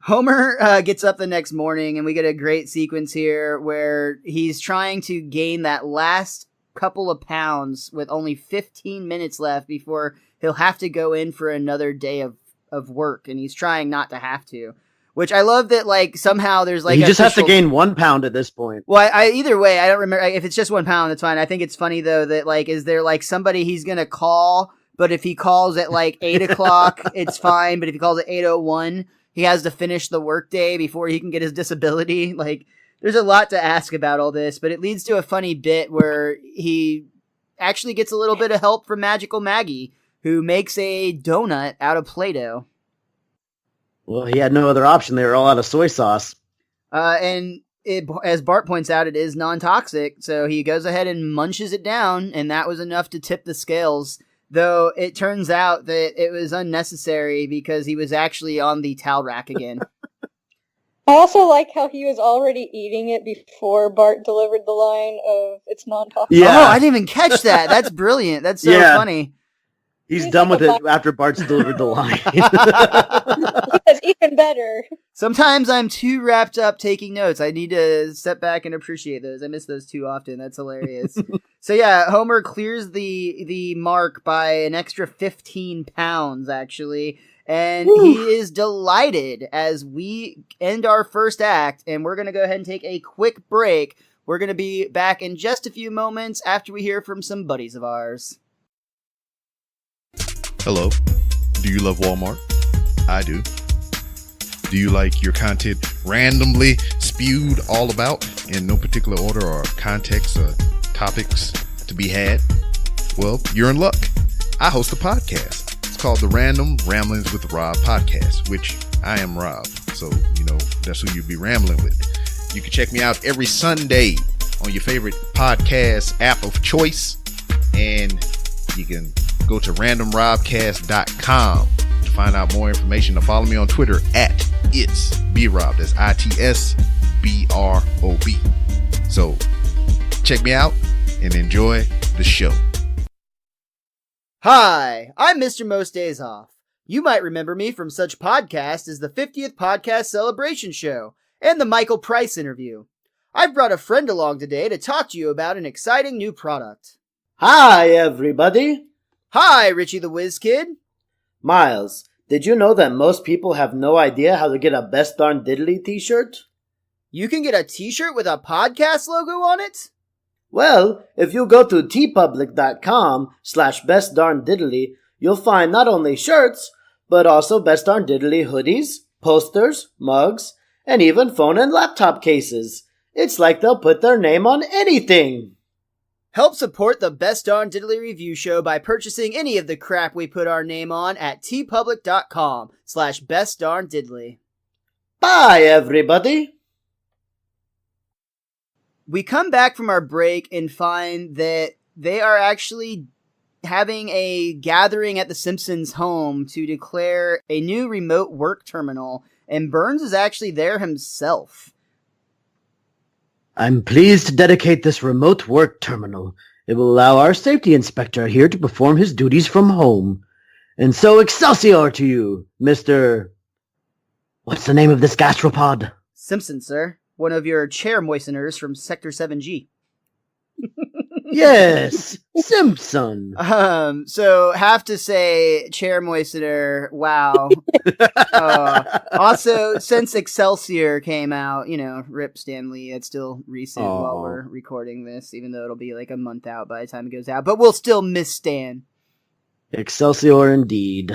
Homer gets up the next morning, and we get a great sequence here where he's trying to gain that last couple of pounds with only 15 minutes left before he'll have to go in for another day of work, and he's trying not to have to. Which I love that, like, somehow there's like he just has to gain 1 pound at this point. Well, I either way, I don't remember if it's just 1 pound. That's fine. I think it's funny though that like, is there like somebody he's gonna call? But if he calls at like 8 o'clock, it's fine. But if he calls at 8:01, he has to finish the workday before he can get his disability. Like, there's a lot to ask about all this, but it leads to a funny bit where he actually gets a little bit of help from Magical Maggie, who makes a donut out of Play-Doh. Well, he had no other option. They were all out of soy sauce. And as Bart points out, it is non-toxic, so he goes ahead and munches it down, and that was enough to tip the scales. Though it turns out that it was unnecessary because he was actually on the towel rack again. I also like how he was already eating it before Bart delivered the line of "it's non-toxic." Yeah. Oh, I didn't even catch that. That's brilliant. That's so funny. He's done with it after Bart's delivered the line. That's even better. Sometimes I'm too wrapped up taking notes. I need to step back and appreciate those. I miss those too often. That's hilarious. So yeah, Homer clears the mark by an extra 15 pounds, actually. And he is delighted as we end our first act. And we're going to go ahead and take a quick break. We're going to be back in just a few moments after we hear from some buddies of ours. Hello. Do you love Walmart? I do. Do you like your content randomly spewed all about in no particular order or context or topics to be had? Well, you're in luck. I host a podcast. It's called the Random Ramblings with Rob podcast, which I am Rob. So, that's who you'd be rambling with. You can check me out every Sunday on your favorite podcast app of choice. And you can go to randomrobcast.com to find out more information, to follow me on Twitter at itsbrob. That's ITSBROB. So check me out and enjoy the show. Hi, I'm Mr. Most Days Off. You might remember me from such podcasts as the 50th Podcast Celebration Show and the Michael Price interview. I've brought a friend along today to talk to you about an exciting new product. Hi, everybody. Hi, Richie the Whiz Kid. Miles, did you know that most people have no idea how to get a Best Darn Diddly t-shirt? You can get a t-shirt with a podcast logo on it? Well, if you go to tpublic.com/bestdarndiddly, you'll find not only shirts, but also Best Darn Diddly hoodies, posters, mugs, and even phone and laptop cases. It's like they'll put their name on anything. Help support the Best Darn Diddly Review Show by purchasing any of the crap we put our name on at tpublic.com/bestdarndiddly. Bye, everybody. We come back from our break and find that they are actually having a gathering at the Simpsons' home to declare a new remote work terminal, and Burns is actually there himself. I'm pleased to dedicate this remote work terminal. It will allow our safety inspector here to perform his duties from home. And so Excelsior to you, Mr. What's the name of this gastropod? Simpson, sir. One of your chair moisteners from Sector 7G. Yes, Simpson. So have to say, chair moistener, wow. Also, since Excelsior came out, rip Stanley, it's still recent while we're recording this, even though it'll be like a month out by the time it goes out, but we'll still miss Stan. Excelsior indeed.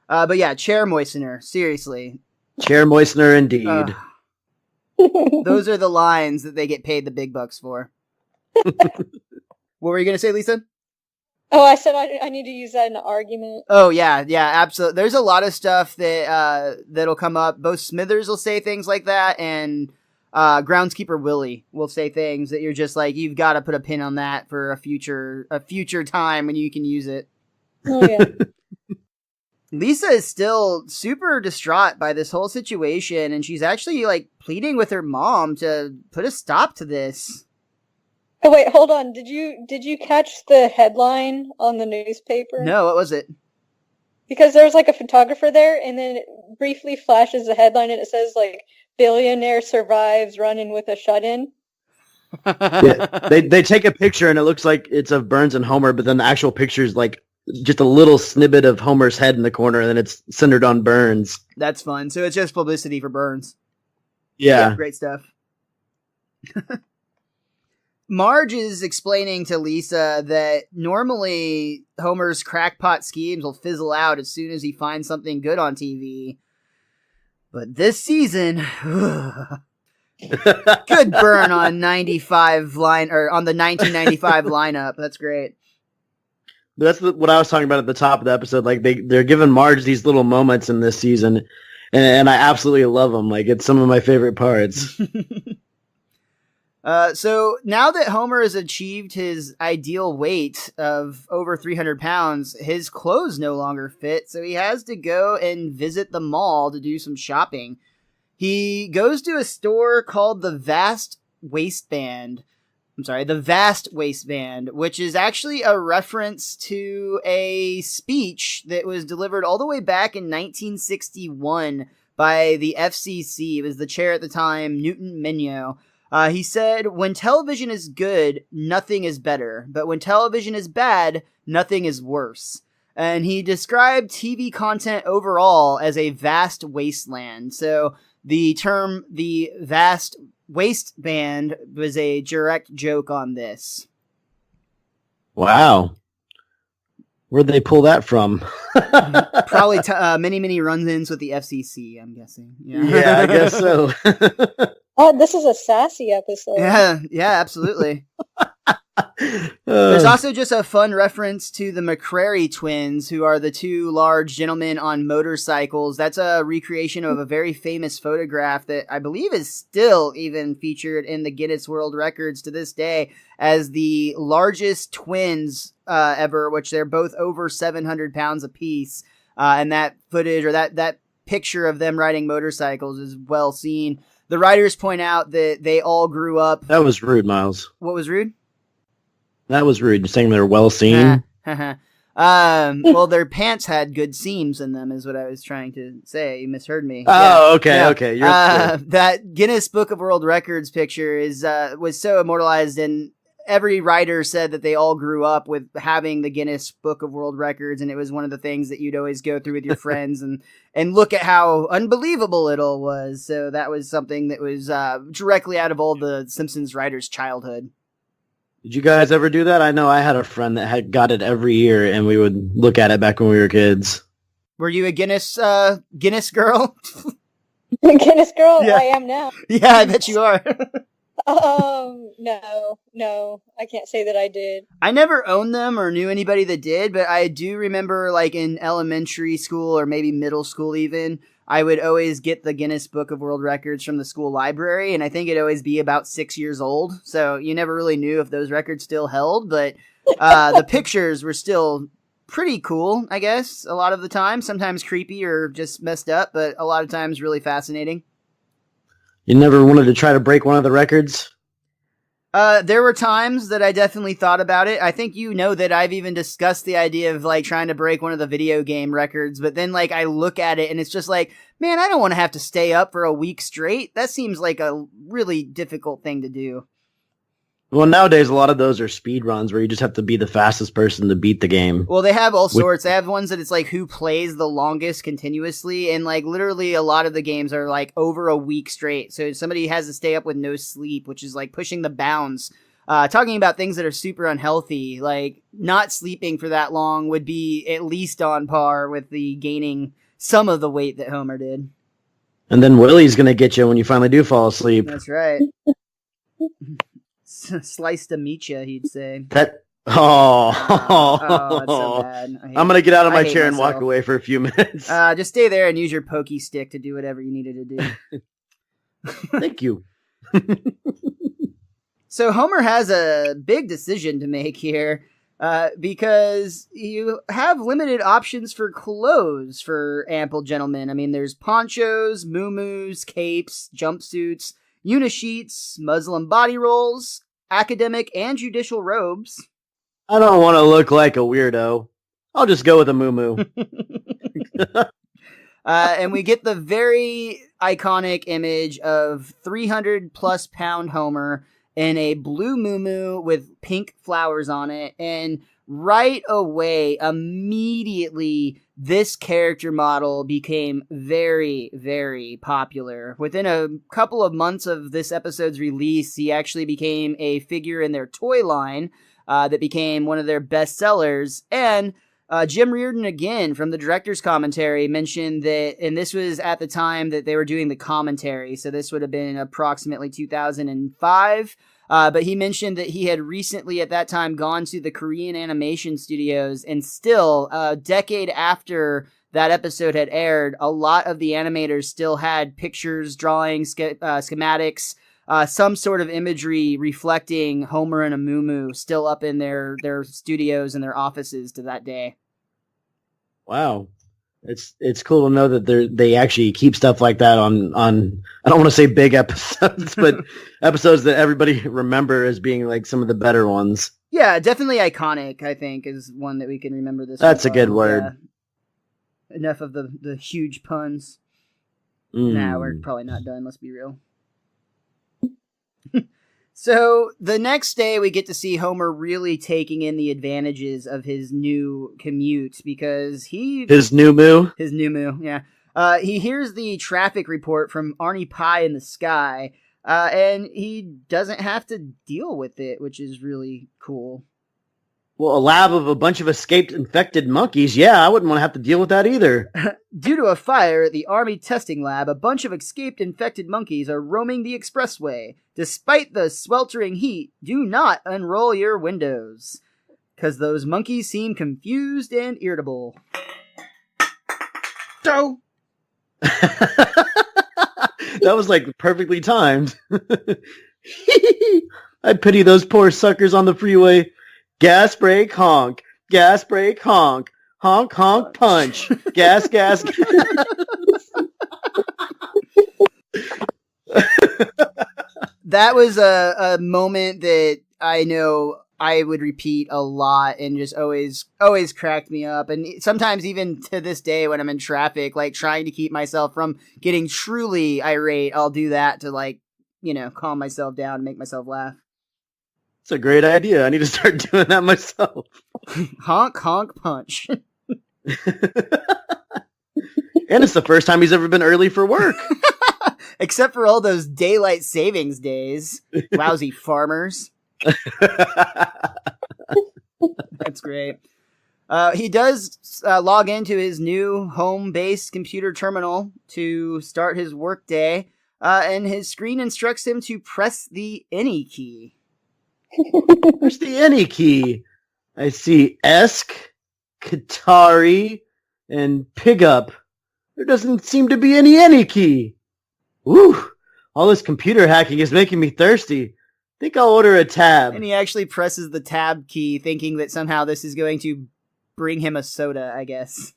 But yeah, chair moistener, seriously. Chair moistener indeed. Those are the lines that they get paid the big bucks for. What were you going to say, Lisa? Oh, I said I need to use that in an argument. Oh, yeah, absolutely. There's a lot of stuff that that'll come up. Both Smithers will say things like that, and Groundskeeper Willie will say things that you're just like, you've got to put a pin on that for a future time when you can use it. Oh, yeah. Lisa is still super distraught by this whole situation, and she's actually like pleading with her mom to put a stop to this. Oh wait, hold on. Did you catch the headline on the newspaper? No, what was it? Because there was like a photographer there, and then it briefly flashes the headline, and it says like billionaire survives run-in with a shut-in. Yeah, they take a picture and it looks like it's of Burns and Homer, but then the actual picture is like just a little snippet of Homer's head in the corner, and then it's centered on Burns. That's fun. So it's just publicity for Burns. Yeah. Great stuff. Marge is explaining to Lisa that normally Homer's crackpot schemes will fizzle out as soon as he finds something good on TV. But this season, good burn on 95 line or on the 1995 lineup. That's great. That's what I was talking about at the top of the episode. Like they're giving Marge these little moments in this season, and I absolutely love them. Like it's some of my favorite parts. So now that Homer has achieved his ideal weight of over 300 pounds, his clothes no longer fit, so he has to go and visit the mall to do some shopping. He goes to a store called the Vast Waistband, which is actually a reference to a speech that was delivered all the way back in 1961 by the FCC. It was the chair at the time, Newton Minyo. He said, when television is good, nothing is better. But when television is bad, nothing is worse. And he described TV content overall as a vast wasteland. So the term, the vast waistband, was a direct joke on this. Wow. Where'd they pull that from? Probably many run-ins with the FCC, I'm guessing. Yeah, I guess so. Oh, this is a sassy episode. Yeah, absolutely. There's also just a fun reference to the McCrary twins, who are the two large gentlemen on motorcycles. That's a recreation of a very famous photograph that I believe is still even featured in the Guinness World Records to this day as the largest twins ever, which they're both over 700 pounds apiece. And that footage or that picture of them riding motorcycles is well seen. The writers point out that they all grew up. That was rude, Miles. What was rude? That was rude. You're saying they're well seen? Well, their pants had good seams in them, is what I was trying to say. You misheard me. Oh, yeah. Okay. You're that Guinness Book of World Records picture was so immortalized, and every writer said that they all grew up with having the Guinness Book of World Records, and it was one of the things that you'd always go through with your friends and look at how unbelievable it all was. So that was something that was directly out of all the Simpsons writers' childhood. Did you guys ever do that? I know I had a friend that had got it every year, and we would look at it back when we were kids. Were you a Guinness girl? Guinness girl? Yeah. I am now. Yeah, I bet you are. No, I can't say that I did. I never owned them or knew anybody that did, but I do remember, like, in elementary school or maybe middle school even, I would always get the Guinness Book of World Records from the school library, and I think it'd always be about 6 years old, so you never really knew if those records still held, but the pictures were still pretty cool, I guess, a lot of the time. Sometimes creepy or just messed up, but a lot of times really fascinating. You never wanted to try to break one of the records? There were times that I definitely thought about it. I think you know that I've even discussed the idea of, like, trying to break one of the video game records, but then, like, I look at it and it's just like, man, I don't want to have to stay up for a week straight. That seems like a really difficult thing to do. Well, nowadays, a lot of those are speed runs where you just have to be the fastest person to beat the game. Well, they have all sorts. They have ones that it's like who plays the longest continuously, and like literally a lot of the games are like over a week straight. So somebody has to stay up with no sleep, which is like pushing the bounds. Talking about things that are super unhealthy, like not sleeping for that long would be at least on par with the gaining some of the weight that Homer did. And then Willie's going to get you when you finally do fall asleep. That's right. Slice to meet ya, he'd say. That's so bad. I'm going to get out of my chair and myself. walk away for a few minutes. Just stay there and use your pokey stick to do whatever you needed to do. Thank you. So Homer has a big decision to make here, because you have limited options for clothes for ample gentlemen. I mean, there's ponchos, muumuus, capes, jumpsuits, unisheets, Muslim body rolls, academic and judicial robes. I don't want to look like a weirdo. I'll just go with a muumuu. And we get the very iconic image of 300 plus pound Homer in a blue muumuu with pink flowers on it. And right away, immediately, this character model became very, very popular. Within a couple of months of this episode's release, he actually became a figure in their toy line that became one of their best sellers. And Jim Reardon, again, from the director's commentary, mentioned that, and this was at the time that they were doing the commentary, so this would have been approximately 2005, but he mentioned that he had recently at that time gone to the Korean animation studios, and still, a decade after that episode had aired, a lot of the animators still had pictures, drawings, schematics, some sort of imagery reflecting Homer and a muumuu still up in their studios and their offices to that day. Wow. It's cool to know that they actually keep stuff like that on I don't want to say big episodes, but episodes that everybody remember as being like some of the better ones. Yeah, definitely iconic, I think, is one that we can remember this. That's a good word. Yeah. Enough of the huge puns. Nah, we're probably not done, let's be real. So the next day we get to see Homer really taking in the advantages of his new commute because his new moo, yeah. He hears the traffic report from Arnie Pie in the sky, and he doesn't have to deal with it, which is really cool. Well, a lab of a bunch of escaped infected monkeys, yeah, I wouldn't want to have to deal with that either. Due to a fire at the Army testing lab, a bunch of escaped infected monkeys are roaming the expressway. Despite the sweltering heat, do not unroll your windows, because those monkeys seem confused and irritable. So, that was like perfectly timed. I pity those poor suckers on the freeway. Gas brake honk, gas brake honk, honk honk punch, gas gas. That was a moment that I know I would repeat a lot and just always cracked me up. And sometimes even to this day when I'm in traffic, like trying to keep myself from getting truly irate, I'll do that to like, calm myself down and make myself laugh. It's a great idea. I need to start doing that myself. Honk, honk, punch. And it's the first time he's ever been early for work. Except for all those daylight savings days. Lousy farmers. That's great. He does log into his new home-based computer terminal to start his work day, and his screen instructs him to press the any key. Where's the any key? I see Esk, Qatari, and Pig Up. There doesn't seem to be any key. Ooh, all this computer hacking is making me thirsty. Think I'll order a tab. And he actually presses the tab key, thinking that somehow this is going to bring him a soda, I guess.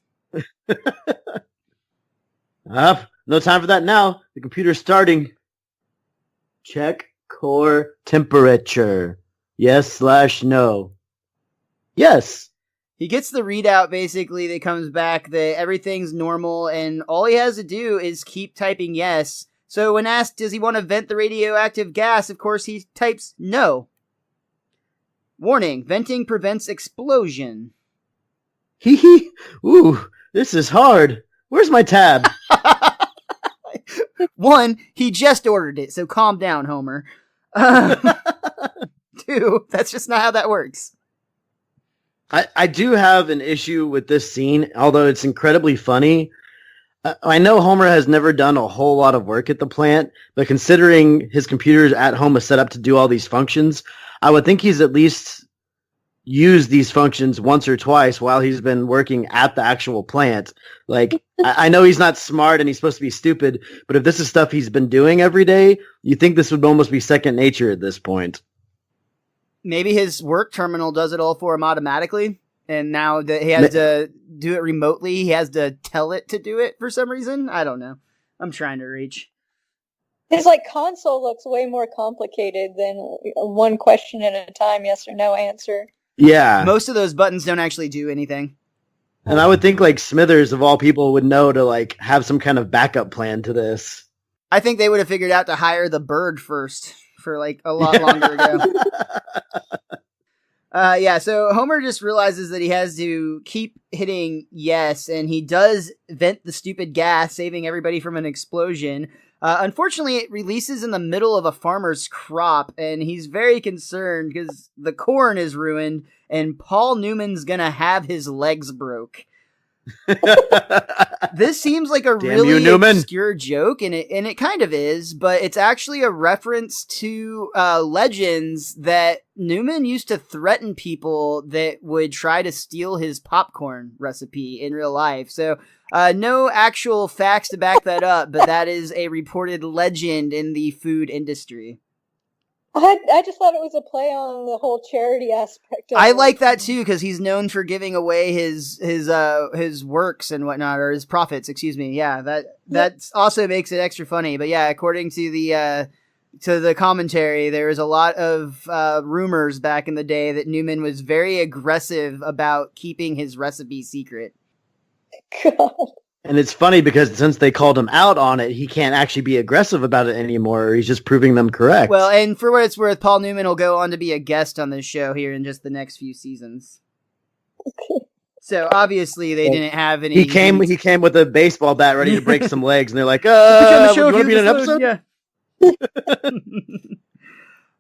No time for that now. The computer's starting. Check core temperature. Yes/no. Yes. He gets the readout, basically, that comes back that everything's normal, and all he has to do is keep typing yes. So when asked, does he want to vent the radioactive gas, of course he types no. Warning, venting prevents explosion. Hee hee. Ooh, this is hard. Where's my tab? One, he just ordered it, so calm down, Homer. Two, that's just not how that works. I do have an issue with this scene, although it's incredibly funny. I know Homer has never done a whole lot of work at the plant, but considering his computer at home is set up to do all these functions, I would think he's at least used these functions once or twice while he's been working at the actual plant. Like, I know he's not smart and he's supposed to be stupid, but if this is stuff he's been doing every day, you think this would almost be second nature at this point. Maybe his work terminal does it all for him automatically, and now that he has to do it remotely, he has to tell it to do it for some reason. I don't know. I'm trying to reach. His console looks way more complicated than one question at a time, yes or no answer. Yeah. Most of those buttons don't actually do anything. And I would think Smithers of all people would know to have some kind of backup plan to this. I think they would have figured out to hire the bird first for like a lot longer ago. Yeah, so Homer just realizes that he has to keep hitting yes, and he does vent the stupid gas, saving everybody from an explosion. Unfortunately, it releases in the middle of a farmer's crop, and he's very concerned because the corn is ruined, and Paul Newman's gonna have his legs broke. This seems like a really obscure joke, and it kind of is, but it's actually a reference to legends that Newman used to threaten people that would try to steal his popcorn recipe in real life. So no actual facts to back that up, but that is a reported legend in the food industry. I just thought it was a play on the whole charity aspect of I like that too, because he's known for giving away his works and whatnot, or his profits, excuse me. Yeah, that also makes it extra funny. But yeah, according to the commentary, there was a lot of rumors back in the day that Newman was very aggressive about keeping his recipe secret. God. And it's funny because since they called him out on it, he can't actually be aggressive about it anymore. He's just proving them correct. Well, and for what it's worth, Paul Newman will go on to be a guest on this show here in just the next few seasons. So obviously they didn't have any. He came with a baseball bat ready to break some legs, and they're like, you want to be in an episode?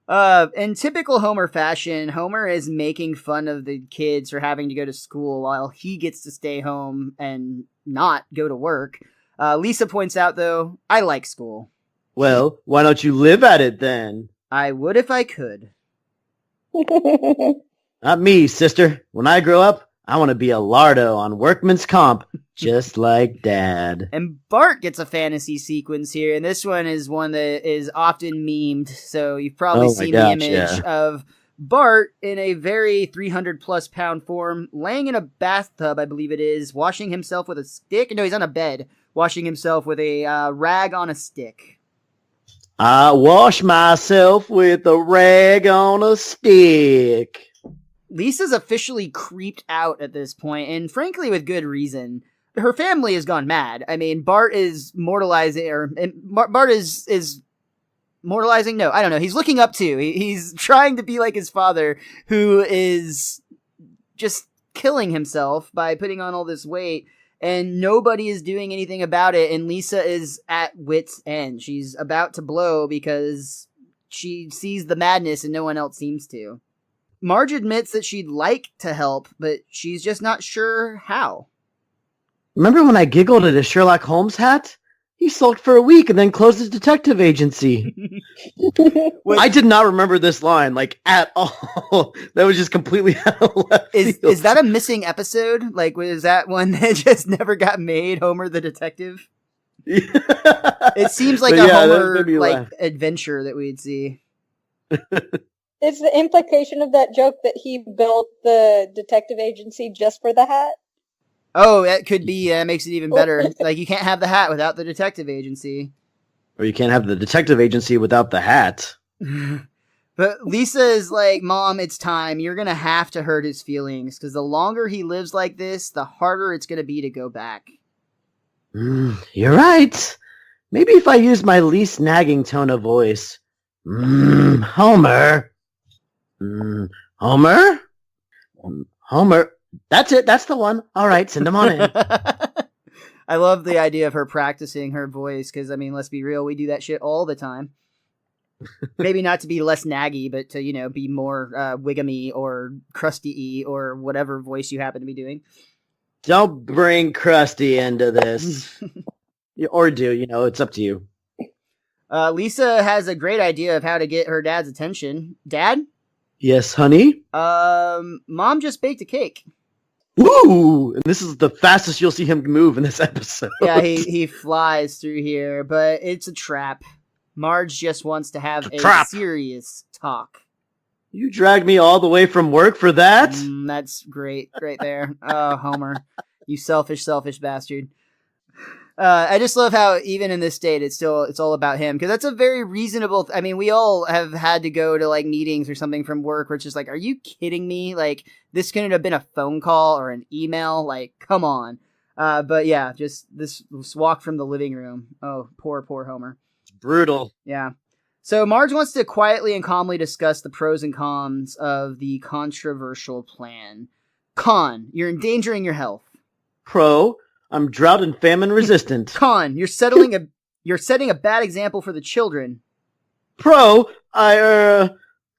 Yeah. In typical Homer fashion, Homer is making fun of the kids for having to go to school while he gets to stay home and not go to work. Lisa points out, though, I like school. Well, why don't you live at it then? I would if I could. Not me, sister. When I grow up, I want to be a lardo on workman's comp, just like Dad. And Bart gets a fantasy sequence here, and this one is one that is often memed, so you've probably seen the image of Bart in a very 300-plus pound form, laying in a bathtub, I believe it is, washing himself with a stick. No, he's on a bed, washing himself with a rag on a stick. I wash myself with a rag on a stick. Lisa's officially creeped out at this point, and frankly with good reason. Her family has gone mad. I mean, Bart is mortalizing, or Bart is mortalizing? No, I don't know. He's looking up to. He's trying to be like his father, who is just killing himself by putting on all this weight, and nobody is doing anything about it, and Lisa is at wit's end. She's about to blow because she sees the madness and no one else seems to. Marge admits that she'd like to help, but she's just not sure how. Remember when I giggled at a Sherlock Holmes hat? He sulked for a week and then closed his detective agency. I did not remember this line, like, at all. That was just completely out of left field. Is that a missing episode? Like, was that one that just never got made, Homer the Detective? It seems like a Homer adventure that we'd see. Is the implication of that joke that he built the detective agency just for the hat? Oh, that could be. Makes it even better. Like, you can't have the hat without the detective agency. Or you can't have the detective agency without the hat. But Lisa is like, Mom, it's time. You're going to have to hurt his feelings, because the longer he lives like this, the harder it's going to be to go back. You're right. Maybe if I use my least nagging tone of voice. Homer. Homer? Homer. That's it. That's the one. All right, send him on in. I love the idea of her practicing her voice because, I mean, let's be real. We do that shit all the time. Maybe not to be less naggy, but to, be more Wiggum-y or Krusty-y or whatever voice you happen to be doing. Don't bring Krusty into this. Or do, it's up to you. Lisa has a great idea of how to get her dad's attention. Dad? Yes, honey? Mom just baked a cake. Woo! And this is the fastest you'll see him move in this episode. Yeah, he flies through here, but it's a trap. Marge just wants to have a serious talk. You dragged me all the way from work for that? That's great, right there. Oh, Homer. You selfish bastard. I just love how even in this state, it's all about him, because that's a very reasonable. I mean, we all have had to go to like meetings or something from work, where it's just like, are you kidding me? Like, this couldn't have been a phone call or an email. Like, come on. But yeah, just this walk from the living room. Oh, poor Homer. It's brutal. Yeah. So Marge wants to quietly and calmly discuss the pros and cons of the controversial plan. Con, you're endangering your health. Pro, I'm drought and famine resistant. Con, you're setting a bad example for the children. Pro, I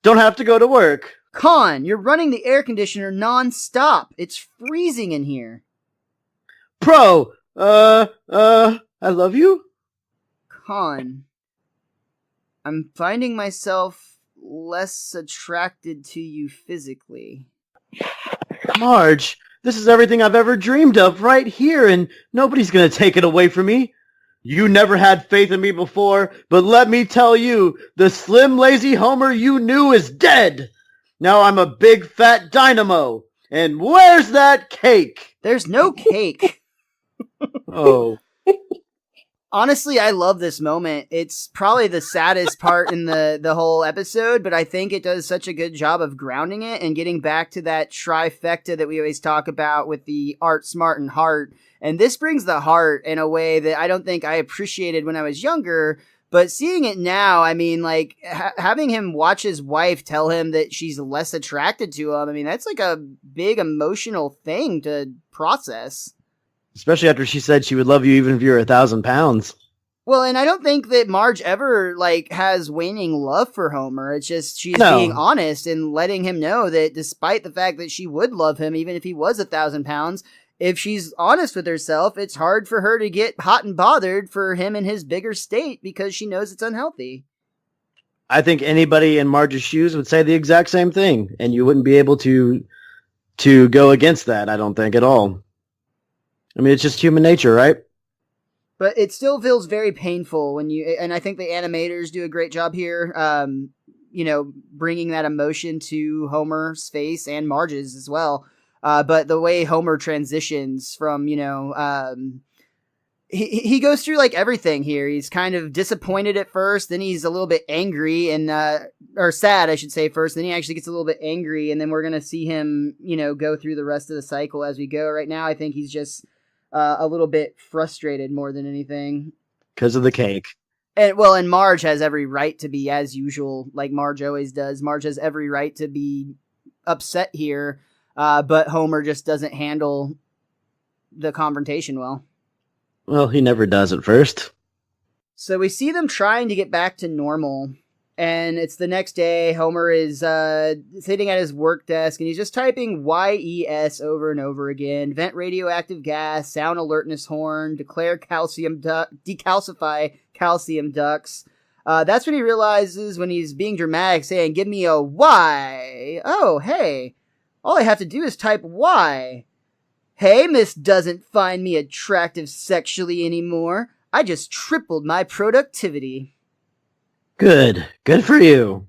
don't have to go to work. Con, you're running the air conditioner non-stop. It's freezing in here. Pro, I love you. Con, I'm finding myself less attracted to you physically. Marge, this is everything I've ever dreamed of right here, and nobody's gonna take it away from me. You never had faith in me before, but let me tell you, the slim, lazy Homer you knew is dead. Now I'm a big, fat dynamo. And where's that cake? There's no cake. Oh. Honestly, I love this moment. It's probably the saddest part in the whole episode, but I think it does such a good job of grounding it and getting back to that trifecta that we always talk about with the art, smart, and heart. And this brings the heart in a way that I don't think I appreciated when I was younger, but seeing it now, I mean, like, having him watch his wife tell him that she's less attracted to him, I mean, that's like a big emotional thing to process. Especially after she said she would love you even if you're 1,000 pounds. Well, and I don't think that Marge ever, like, has waning love for Homer. It's just she's No. being honest and letting him know that despite the fact that she would love him, even if he was 1,000 pounds, if she's honest with herself, it's hard for her to get hot and bothered for him in his bigger state because she knows it's unhealthy. I think anybody in Marge's shoes would say the exact same thing, and you wouldn't be able to go against that, I don't think, at all. I mean, it's just human nature, right? But it still feels very painful when and I think the animators do a great job here, bringing that emotion to Homer's face and Marge's as well. But the way Homer transitions from, he goes through like everything here. He's kind of disappointed at first, then he's a little bit angry or sad, I should say first. Then he actually gets a little bit angry, and then we're going to see him, go through the rest of the cycle as we go. Right now, I think he's just a little bit frustrated more than anything. Because of the cake. And Marge has every right to be as usual, like Marge always does. Marge has every right to be upset here, but Homer just doesn't handle the confrontation well. Well, he never does at first. So we see them trying to get back to normal, and it's the next day. Homer is sitting at his work desk, and he's just typing YES over and over again. Vent radioactive gas, sound alertness horn, decalcify calcium ducts. That's when he realizes, when he's being dramatic, saying, "Give me a Y." Oh, hey. All I have to do is type Y. Hey, Miss doesn't find me attractive sexually anymore. I just tripled my productivity. Good for you.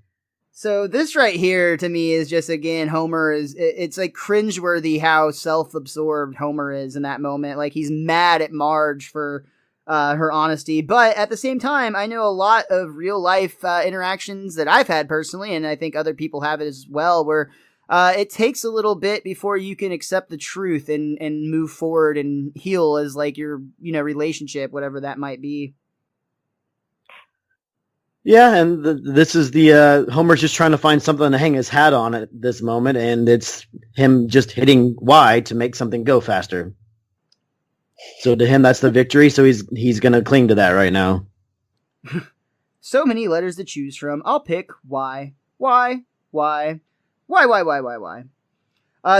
So this right here to me is just, again, Homer it's like cringeworthy how self-absorbed Homer is in that moment. Like, he's mad at Marge for her honesty, but at the same time, I know a lot of real life interactions that I've had personally, and I think other people have it as well, where it takes a little bit before you can accept the truth and move forward and heal as like your, relationship, whatever that might be. Yeah, and this is the Homer's just trying to find something to hang his hat on at this moment, and it's him just hitting Y to make something go faster. So to him, that's the victory. So he's gonna cling to that right now. So many letters to choose from. I'll pick Y. Y. Y. Why?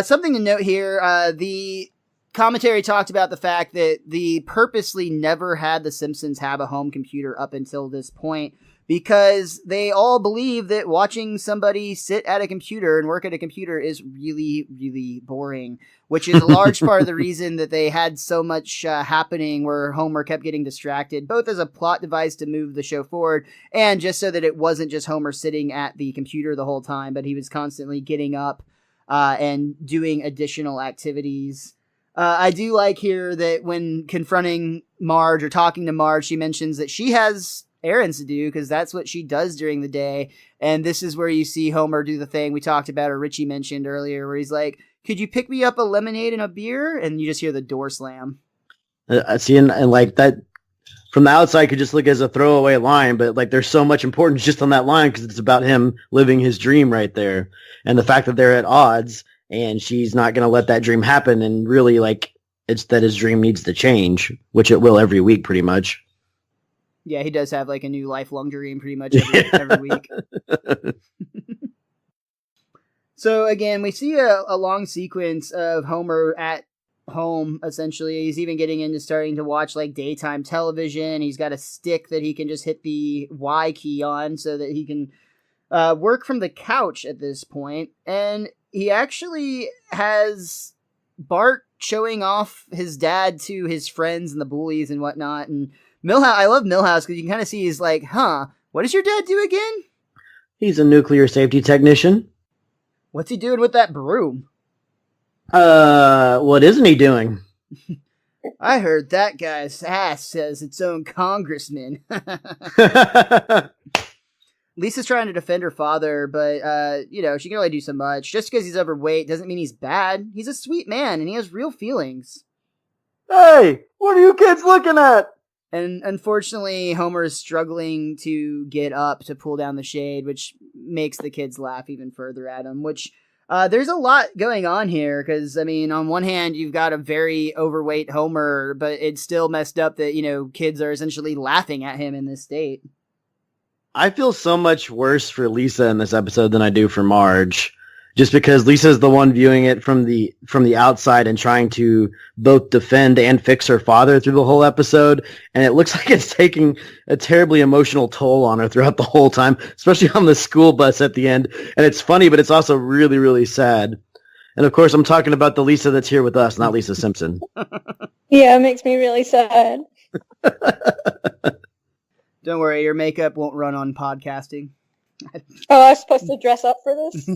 Something to note here, the commentary talked about the fact that the purposely never had the Simpsons have a home computer up until this point, because they all believe that watching somebody sit at a computer and work at a computer is really, really boring, which is a large part of the reason that they had so much happening where Homer kept getting distracted, both as a plot device to move the show forward and just so that it wasn't just Homer sitting at the computer the whole time, but he was constantly getting up and doing additional activities. I do like here that when confronting Marge or talking to Marge, she mentions that she has errands to do because that's what she does during the day. And this is where you see Homer do the thing we talked about, or Richie mentioned earlier, where he's like, "Could you pick me up a lemonade and a beer?" And you just hear the door slam. See, and like that, from the outside could just look as a throwaway line, but like there's so much importance just on that line because it's about him living his dream right there. And the fact that they're at odds and she's not going to let that dream happen, and really like it's that his dream needs to change, which it will every week pretty much. Yeah, he does have like a new lifelong dream pretty much every week. So again, we see a long sequence of Homer at home, essentially. He's even getting into starting to watch like daytime television. He's got a stick that he can just hit the Y key on so that he can work from the couch at this point. And he actually has Bart showing off his dad to his friends and the bullies and whatnot. And I love Milhouse because you can kind of see he's like, what does your dad do again? He's a nuclear safety technician. What's he doing with that broom? What isn't he doing? I heard that guy's ass says its own congressman. Lisa's trying to defend her father, but, she can only do so much. Just because he's overweight doesn't mean he's bad. He's a sweet man, and he has real feelings. Hey, what are you kids looking at? And unfortunately, Homer is struggling to get up to pull down the shade, which makes the kids laugh even further at him, which there's a lot going on here because, on one hand, you've got a very overweight Homer, but it's still messed up that, kids are essentially laughing at him in this state. I feel so much worse for Lisa in this episode than I do for Marge. Just because Lisa's the one viewing it from the outside and trying to both defend and fix her father through the whole episode, and it looks like it's taking a terribly emotional toll on her throughout the whole time, especially on the school bus at the end. And it's funny, but it's also really, really sad. And of course, I'm talking about the Lisa that's here with us, not Lisa Simpson. Yeah, it makes me really sad. Don't worry, your makeup won't run on podcasting. Oh, I was supposed to dress up for this?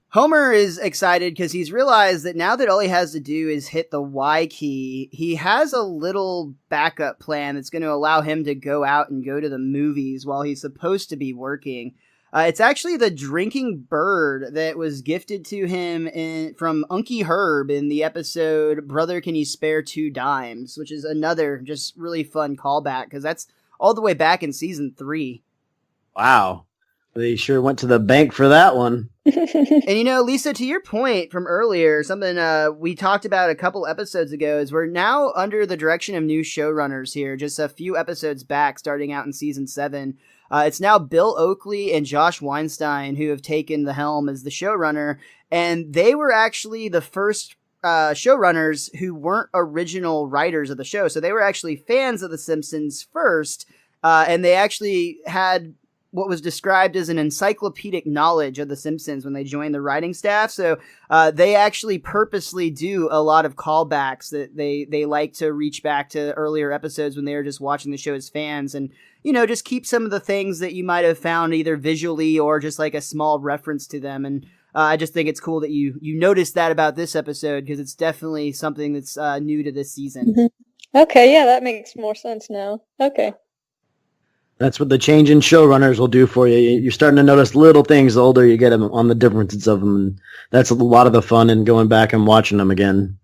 Homer is excited because he's realized that now that all he has to do is hit the Y key, he has a little backup plan that's going to allow him to go out and go to the movies while he's supposed to be working. It's actually the drinking bird that was gifted to him from Unky Herb in the episode Brother, Can You Spare 2 Dimes, which is another just really fun callback because that's all the way back in season 3. Wow. They sure went to the bank for that one. And Lisa, to your point from earlier, something we talked about a couple episodes ago is we're now under the direction of new showrunners here, just a few episodes back, starting out in season 7. It's now Bill Oakley and Josh Weinstein who have taken the helm as the showrunner, and they were actually the first showrunners who weren't original writers of the show. So they were actually fans of The Simpsons first, and they actually had what was described as an encyclopedic knowledge of The Simpsons when they joined the writing staff. So they actually purposely do a lot of callbacks that they like to reach back to earlier episodes when they were just watching the show as fans and, just keep some of the things that you might have found either visually or just like a small reference to them. And I just think it's cool that you noticed that about this episode because it's definitely something that's new to this season. Mm-hmm. Okay, yeah, that makes more sense now. Okay. That's what the change in showrunners will do for you. You're starting to notice little things the older you get on the differences of them. And that's a lot of the fun in going back and watching them again.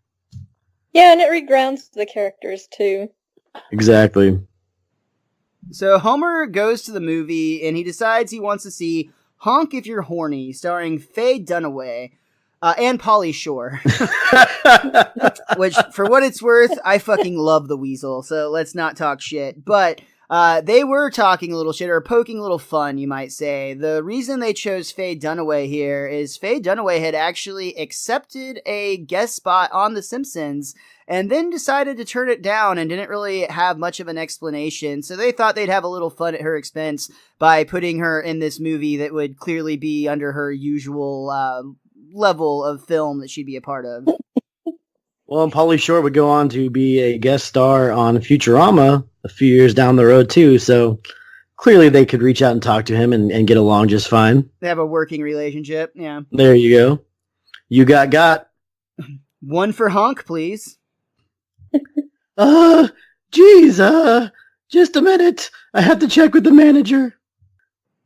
Yeah, and it regrounds the characters, too. Exactly. So Homer goes to the movie, and he decides he wants to see Honk If You're Horny, starring Faye Dunaway and Pauly Shore. Which, for what it's worth, I fucking love the Weasel, so let's not talk shit. But they were talking a little shit, or poking a little fun, you might say. The reason they chose Faye Dunaway here is Faye Dunaway had actually accepted a guest spot on The Simpsons and then decided to turn it down and didn't really have much of an explanation. So they thought they'd have a little fun at her expense by putting her in this movie that would clearly be under her usual level of film that she'd be a part of. Well, and Pauly Shore would go on to be a guest star on Futurama a few years down the road, too. So clearly they could reach out and talk to him and get along just fine. They have a working relationship, yeah. There you go. You got. One for Honk, please. Geez, just a minute. I have to check with the manager.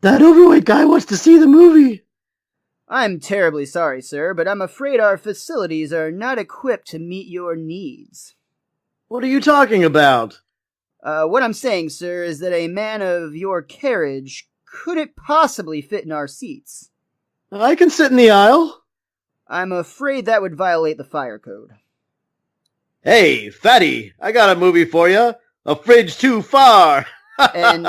That overweight guy wants to see the movie. I'm terribly sorry, sir, but I'm afraid our facilities are not equipped to meet your needs. What are you talking about? What I'm saying, sir, is that a man of your carriage couldn't possibly fit in our seats. I can sit in the aisle. I'm afraid that would violate the fire code. Hey, fatty, I got a movie for you. A fridge too far. And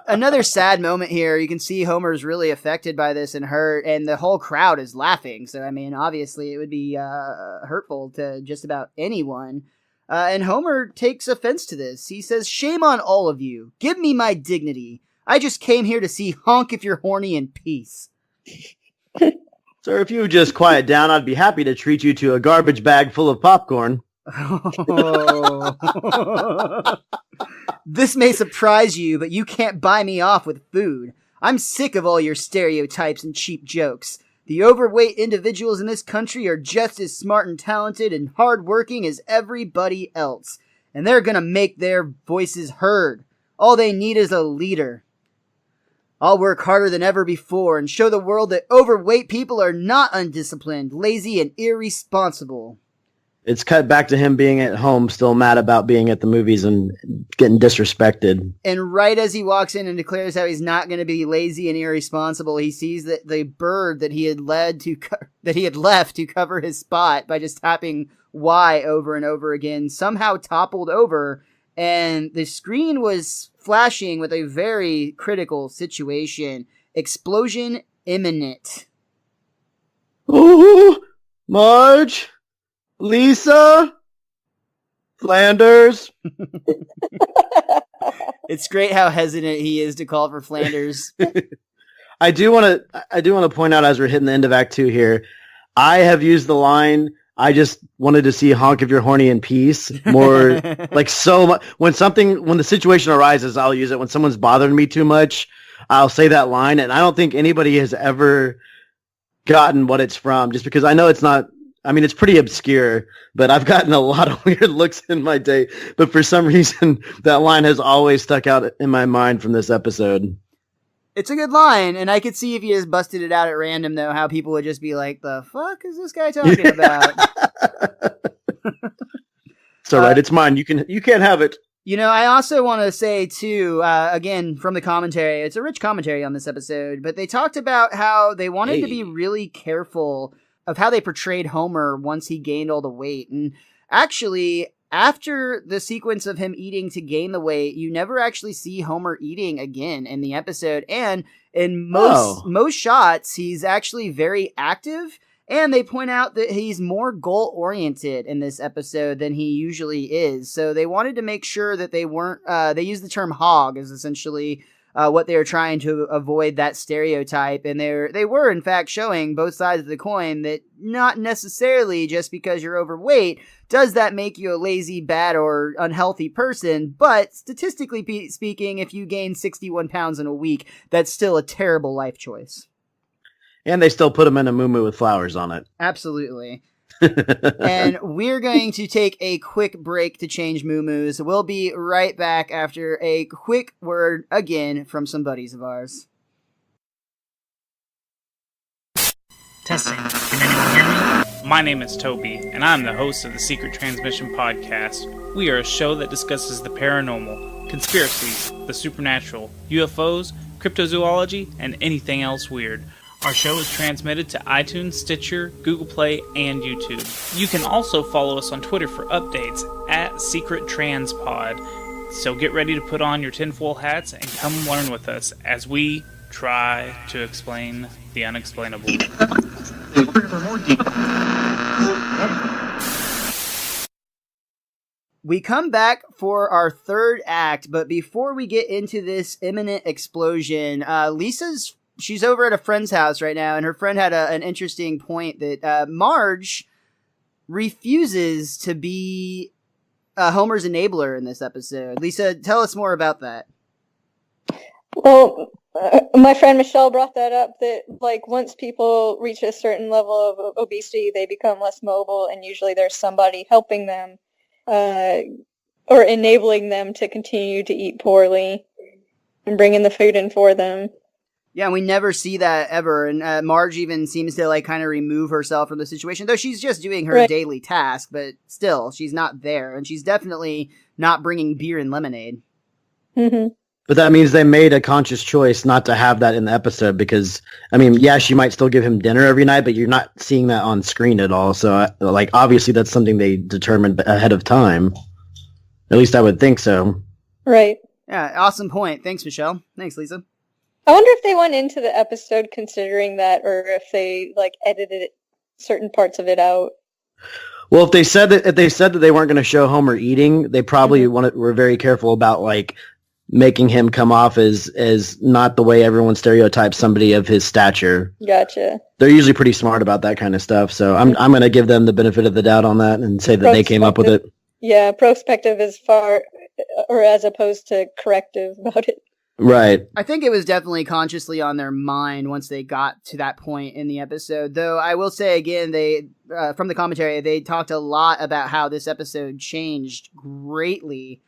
another sad moment here. You can see Homer's really affected by this and hurt, and the whole crowd is laughing. So, I mean, obviously it would be hurtful to just about anyone. And Homer takes offense to this. He says, "Shame on all of you. Give me my dignity. I just came here to see Honk If You're Horny in peace." Sir, if you would just quiet down, I'd be happy to treat you to a garbage bag full of popcorn. Oh. This may surprise you, but you can't buy me off with food. I'm sick of all your stereotypes and cheap jokes. The overweight individuals in this country are just as smart and talented and hardworking as everybody else. And they're gonna make their voices heard. All they need is a leader. I'll work harder than ever before and show the world that overweight people are not undisciplined, lazy, and irresponsible. It's cut back to him being at home, still mad about being at the movies and getting disrespected. And right as he walks in and declares how he's not going to be lazy and irresponsible, he sees that the bird that he had left to cover his spot by just tapping Y over and over again somehow toppled over, and the screen was flashing with a very critical situation. Explosion imminent. Ooh, Marge, Lisa, Flanders. It's great how hesitant he is to call for Flanders. I do want to point out as we're hitting the end of Act 2 here, I have used the line, I just wanted to see Honk If You're Horny in peace more, like so much. When the situation arises, I'll use it. When someone's bothering me too much, I'll say that line. And I don't think anybody has ever gotten what it's from, just because I know it's not, I mean, it's pretty obscure, but I've gotten a lot of weird looks in my day. But for some reason, that line has always stuck out in my mind from this episode. It's a good line, and I could see if you just busted it out at random, though, how people would just be like, "The fuck is this guy talking about?" It's all right. It's mine. You can't have it. You know, I also want to say, too, again, from the commentary, it's a rich commentary on this episode, but they talked about how they wanted to be really careful of how they portrayed Homer once he gained all the weight. And actually, after the sequence of him eating to gain the weight, you never actually see Homer eating again in the episode. And in most shots, he's actually very active. And they point out that he's more goal-oriented in this episode than he usually is. So they wanted to make sure that they weren't... they used the term hog as essentially what they were trying to avoid that stereotype. And they were, in fact, showing both sides of the coin that not necessarily just because you're overweight does that make you a lazy, bad, or unhealthy person. But statistically speaking, if you gain 61 pounds in a week, that's still a terrible life choice. And they still put them in a muumuu with flowers on it. Absolutely. And we're going to take a quick break to change muumuus. We'll be right back after a quick word again from some buddies of ours. Testing. Can anyone hear me? My name is Toby, and I'm the host of the Secret Transmission Podcast. We are a show that discusses the paranormal, conspiracies, the supernatural, UFOs, cryptozoology, and anything else weird. Our show is transmitted to iTunes, Stitcher, Google Play, and YouTube. You can also follow us on Twitter for updates at Secret Transpod. So get ready to put on your tinfoil hats and come learn with us as we try to explain the unexplainable. We come back for our third act, but before we get into this imminent explosion, she's over at a friend's house right now, and her friend had an interesting point that Marge refuses to be Homer's enabler in this episode. Lisa, tell us more about that. Well, my friend Michelle brought that up, that like once people reach a certain level of obesity, they become less mobile, and usually there's somebody helping them or enabling them to continue to eat poorly and bringing the food in for them. Yeah, we never see that ever, and Marge even seems to like kind of remove herself from the situation, though she's just doing her daily task, but still, she's not there, and she's definitely not bringing beer and lemonade. Mm-hmm. But that means they made a conscious choice not to have that in the episode because, I mean, yeah, she might still give him dinner every night, but you're not seeing that on screen at all. So, like, obviously that's something they determined ahead of time. At least I would think so. Right. Yeah, awesome point. Thanks, Michelle. Thanks, Lisa. I wonder if they went into the episode considering that, or if they like edited certain parts of it out. Well, if they said that they weren't going to show Homer eating, they probably were very careful about like making him come off as not the way everyone stereotypes somebody of his stature. Gotcha. They're usually pretty smart about that kind of stuff, so I'm going to give them the benefit of the doubt on that and say that they came up with it. Yeah, prospective as far, or as opposed to corrective about it. Right. I think it was definitely consciously on their mind once they got to that point in the episode. Though I will say again, they from the commentary, they talked a lot about how this episode changed greatly.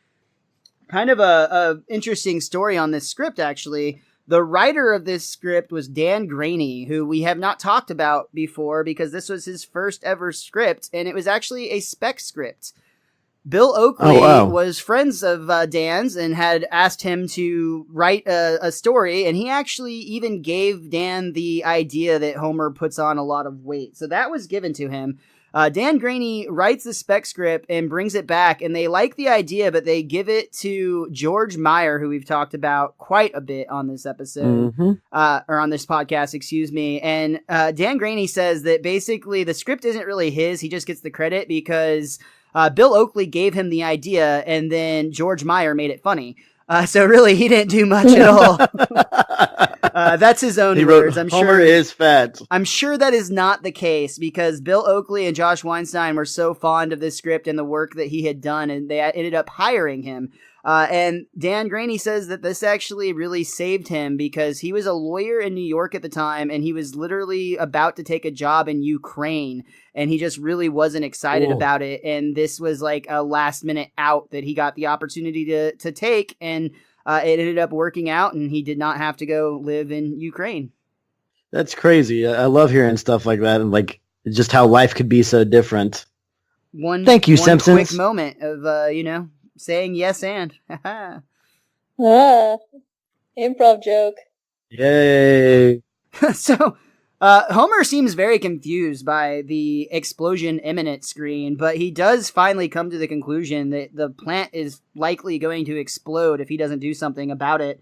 Kind of a interesting story on this script, actually. The writer of this script was Dan Graney, who we have not talked about before because this was his first ever script, and it was actually a spec script. Bill Oakley was friends of Dan's and had asked him to write a story, and he actually even gave Dan the idea that Homer puts on a lot of weight. So that was given to him. Dan Graney writes the spec script and brings it back, and they like the idea, but they give it to George Meyer, who we've talked about quite a bit on this episode, or on this podcast, excuse me. And Dan Graney says that basically the script isn't really his. He just gets the credit because Bill Oakley gave him the idea, and then George Meyer made it funny. So really, he didn't do much at all. That's his own words. I'm Homer sure is fat. I'm sure that is not the case because Bill Oakley and Josh Weinstein were so fond of this script and the work that he had done, and they ended up hiring him. And Dan Graney says that this actually really saved him because he was a lawyer in New York at the time, and he was literally about to take a job in Ukraine, and he just really wasn't excited about it. And this was like a last minute out that he got the opportunity to take, and it ended up working out, and he did not have to go live in Ukraine. That's crazy. I love hearing stuff like that, and like just how life could be so different. Thank you, Simpsons. Quick moment of saying yes and. Improv joke. Yay. So, Homer seems very confused by the explosion imminent screen, but he does finally come to the conclusion that the plant is likely going to explode if he doesn't do something about it.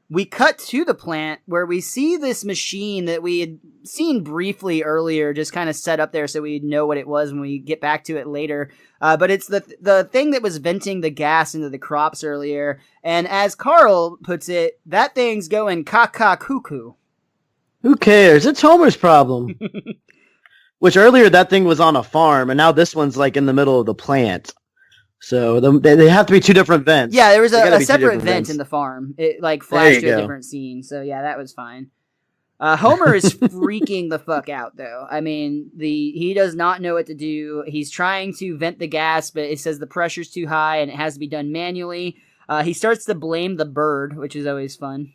We cut to the plant where we see this machine that we had seen briefly earlier, just kind of set up there so we'd know what it was when we get back to it later. But it's the thing that was venting the gas into the crops earlier. And as Carl puts it, that thing's going cuckoo. Who cares? It's Homer's problem. Which earlier that thing was on a farm, and now this one's like in the middle of the plant. So they have to be two different vents. Yeah, there was a separate vent in the farm. It like flashed to a different scene. So yeah, that was fine. Homer is freaking the fuck out though. I mean, he does not know what to do. He's trying to vent the gas, but it says the pressure's too high and it has to be done manually. He starts to blame the bird, which is always fun.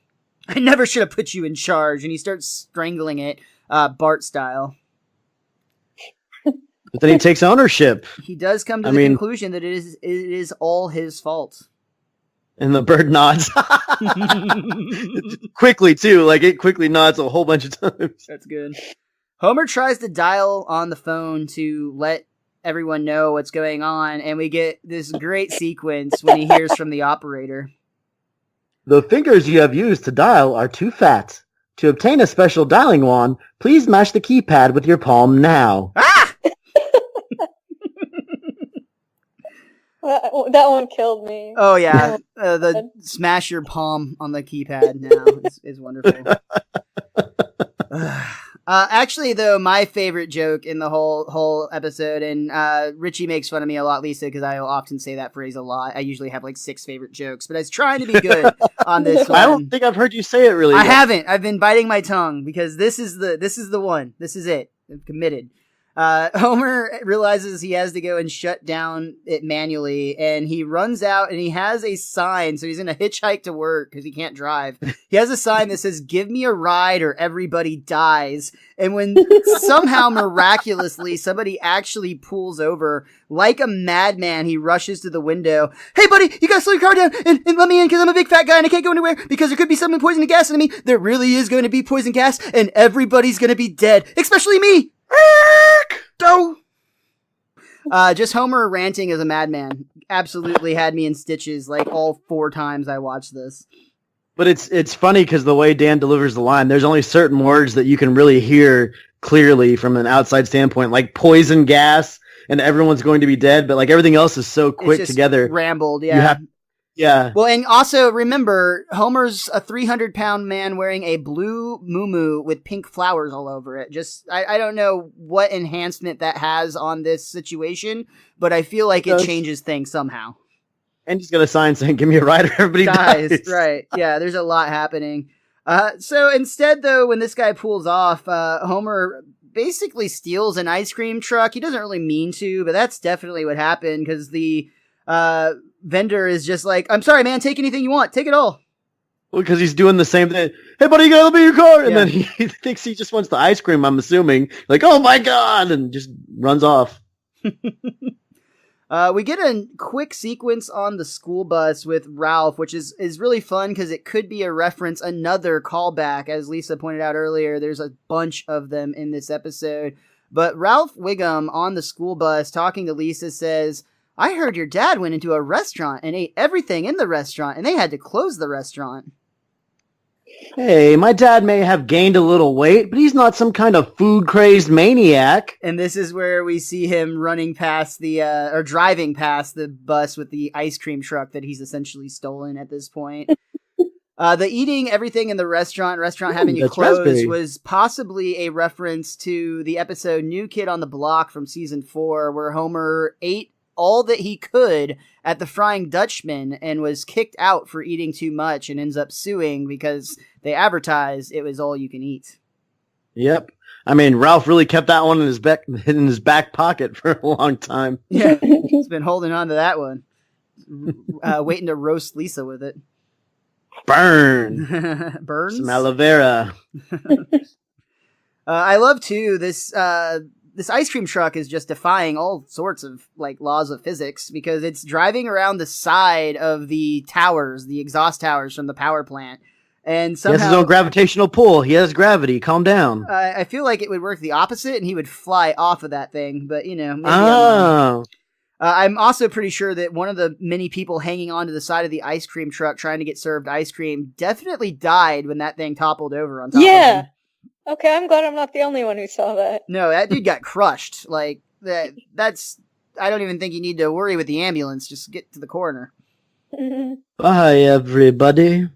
I never should have put you in charge, and he starts strangling it, Bart style. But then he takes ownership. He does come to the conclusion that it is all his fault. And the bird nods. Quickly, too. Like, it quickly nods a whole bunch of times. That's good. Homer tries to dial on the phone to let everyone know what's going on, and we get this great sequence when he hears from the operator. The fingers you have used to dial are too fat. To obtain a special dialing wand, please mash the keypad with your palm now. Ah! That one killed me. Oh yeah, the smash your palm on the keypad now is wonderful. Actually, though, my favorite joke in the whole episode, and Richie makes fun of me a lot, Lisa, because I will often say that phrase a lot. I usually have like 6 favorite jokes, but I was trying to be good on this one. I don't think I've heard you say it really. I haven't. I've been biting my tongue because this is the one. This is it. I'm committed. Homer realizes he has to go and shut down it manually, and he runs out and he has a sign. So he's going to hitchhike to work because he can't drive. He has a sign that says, "Give me a ride or everybody dies." And when somehow miraculously somebody actually pulls over, like a madman, he rushes to the window. "Hey, buddy, you gotta slow your car down and let me in because I'm a big fat guy and I can't go anywhere because there could be something poison gas in me." There really is going to be poison gas and everybody's going to be dead, especially me. Just Homer ranting as a madman absolutely had me in stitches like all 4 times I watched this. But it's funny because the way Dan delivers the line, there's only certain words that you can really hear clearly from an outside standpoint, like poison gas and everyone's going to be dead, but like everything else is so quick together. Rambled, yeah. Yeah. Well, and also remember, Homer's a 300-pound man wearing a blue muumuu with pink flowers all over it. Just, I don't know what enhancement that has on this situation, but I feel like it changes things somehow. And he's got a sign saying, "Give me a ride or everybody dies." Right. Yeah, there's a lot happening. So instead, though, when this guy pulls off, Homer basically steals an ice cream truck. He doesn't really mean to, but that's definitely what happened because the vendor is just like, "I'm sorry, man, take anything you want. Take it all." Well, because he's doing the same thing. "Hey, buddy, you gotta let me in your car." And then he thinks he just wants the ice cream, I'm assuming. Like, "Oh my God," and just runs off. We get a quick sequence on the school bus with Ralph, which is really fun because it could be a reference, another callback. As Lisa pointed out earlier, there's a bunch of them in this episode. But Ralph Wiggum on the school bus talking to Lisa says, "I heard your dad went into a restaurant and ate everything in the restaurant and they had to close the restaurant." "Hey, my dad may have gained a little weight, but he's not some kind of food-crazed maniac." And this is where we see him running past or driving past the bus with the ice cream truck that he's essentially stolen at this point. The eating everything in the restaurant having to close raspberry. was possibly a reference to the episode New Kid on the Block from season 4, where Homer ate all that he could at the Frying Dutchman and was kicked out for eating too much and ends up suing because they advertised it was all you can eat. Yep. I mean, Ralph really kept that one in his back pocket for a long time. Yeah, he's been holding on to that one, waiting to roast Lisa with it. Burn. Burns? Some aloe vera. I love, too, this ice cream truck is just defying all sorts of like laws of physics because it's driving around the side of the towers, the exhaust towers from the power plant. And somehow, he has his own gravitational pull. He has gravity. Calm down. I feel like it would work the opposite and he would fly off of that thing, but maybe I'm also pretty sure that one of the many people hanging onto the side of the ice cream truck trying to get served ice cream definitely died when that thing toppled over on top of him. Okay, I'm glad I'm not the only one who saw that. No, that dude got crushed. Like that's I don't even think you need to worry with the ambulance. Just get to the coroner. Bye, everybody.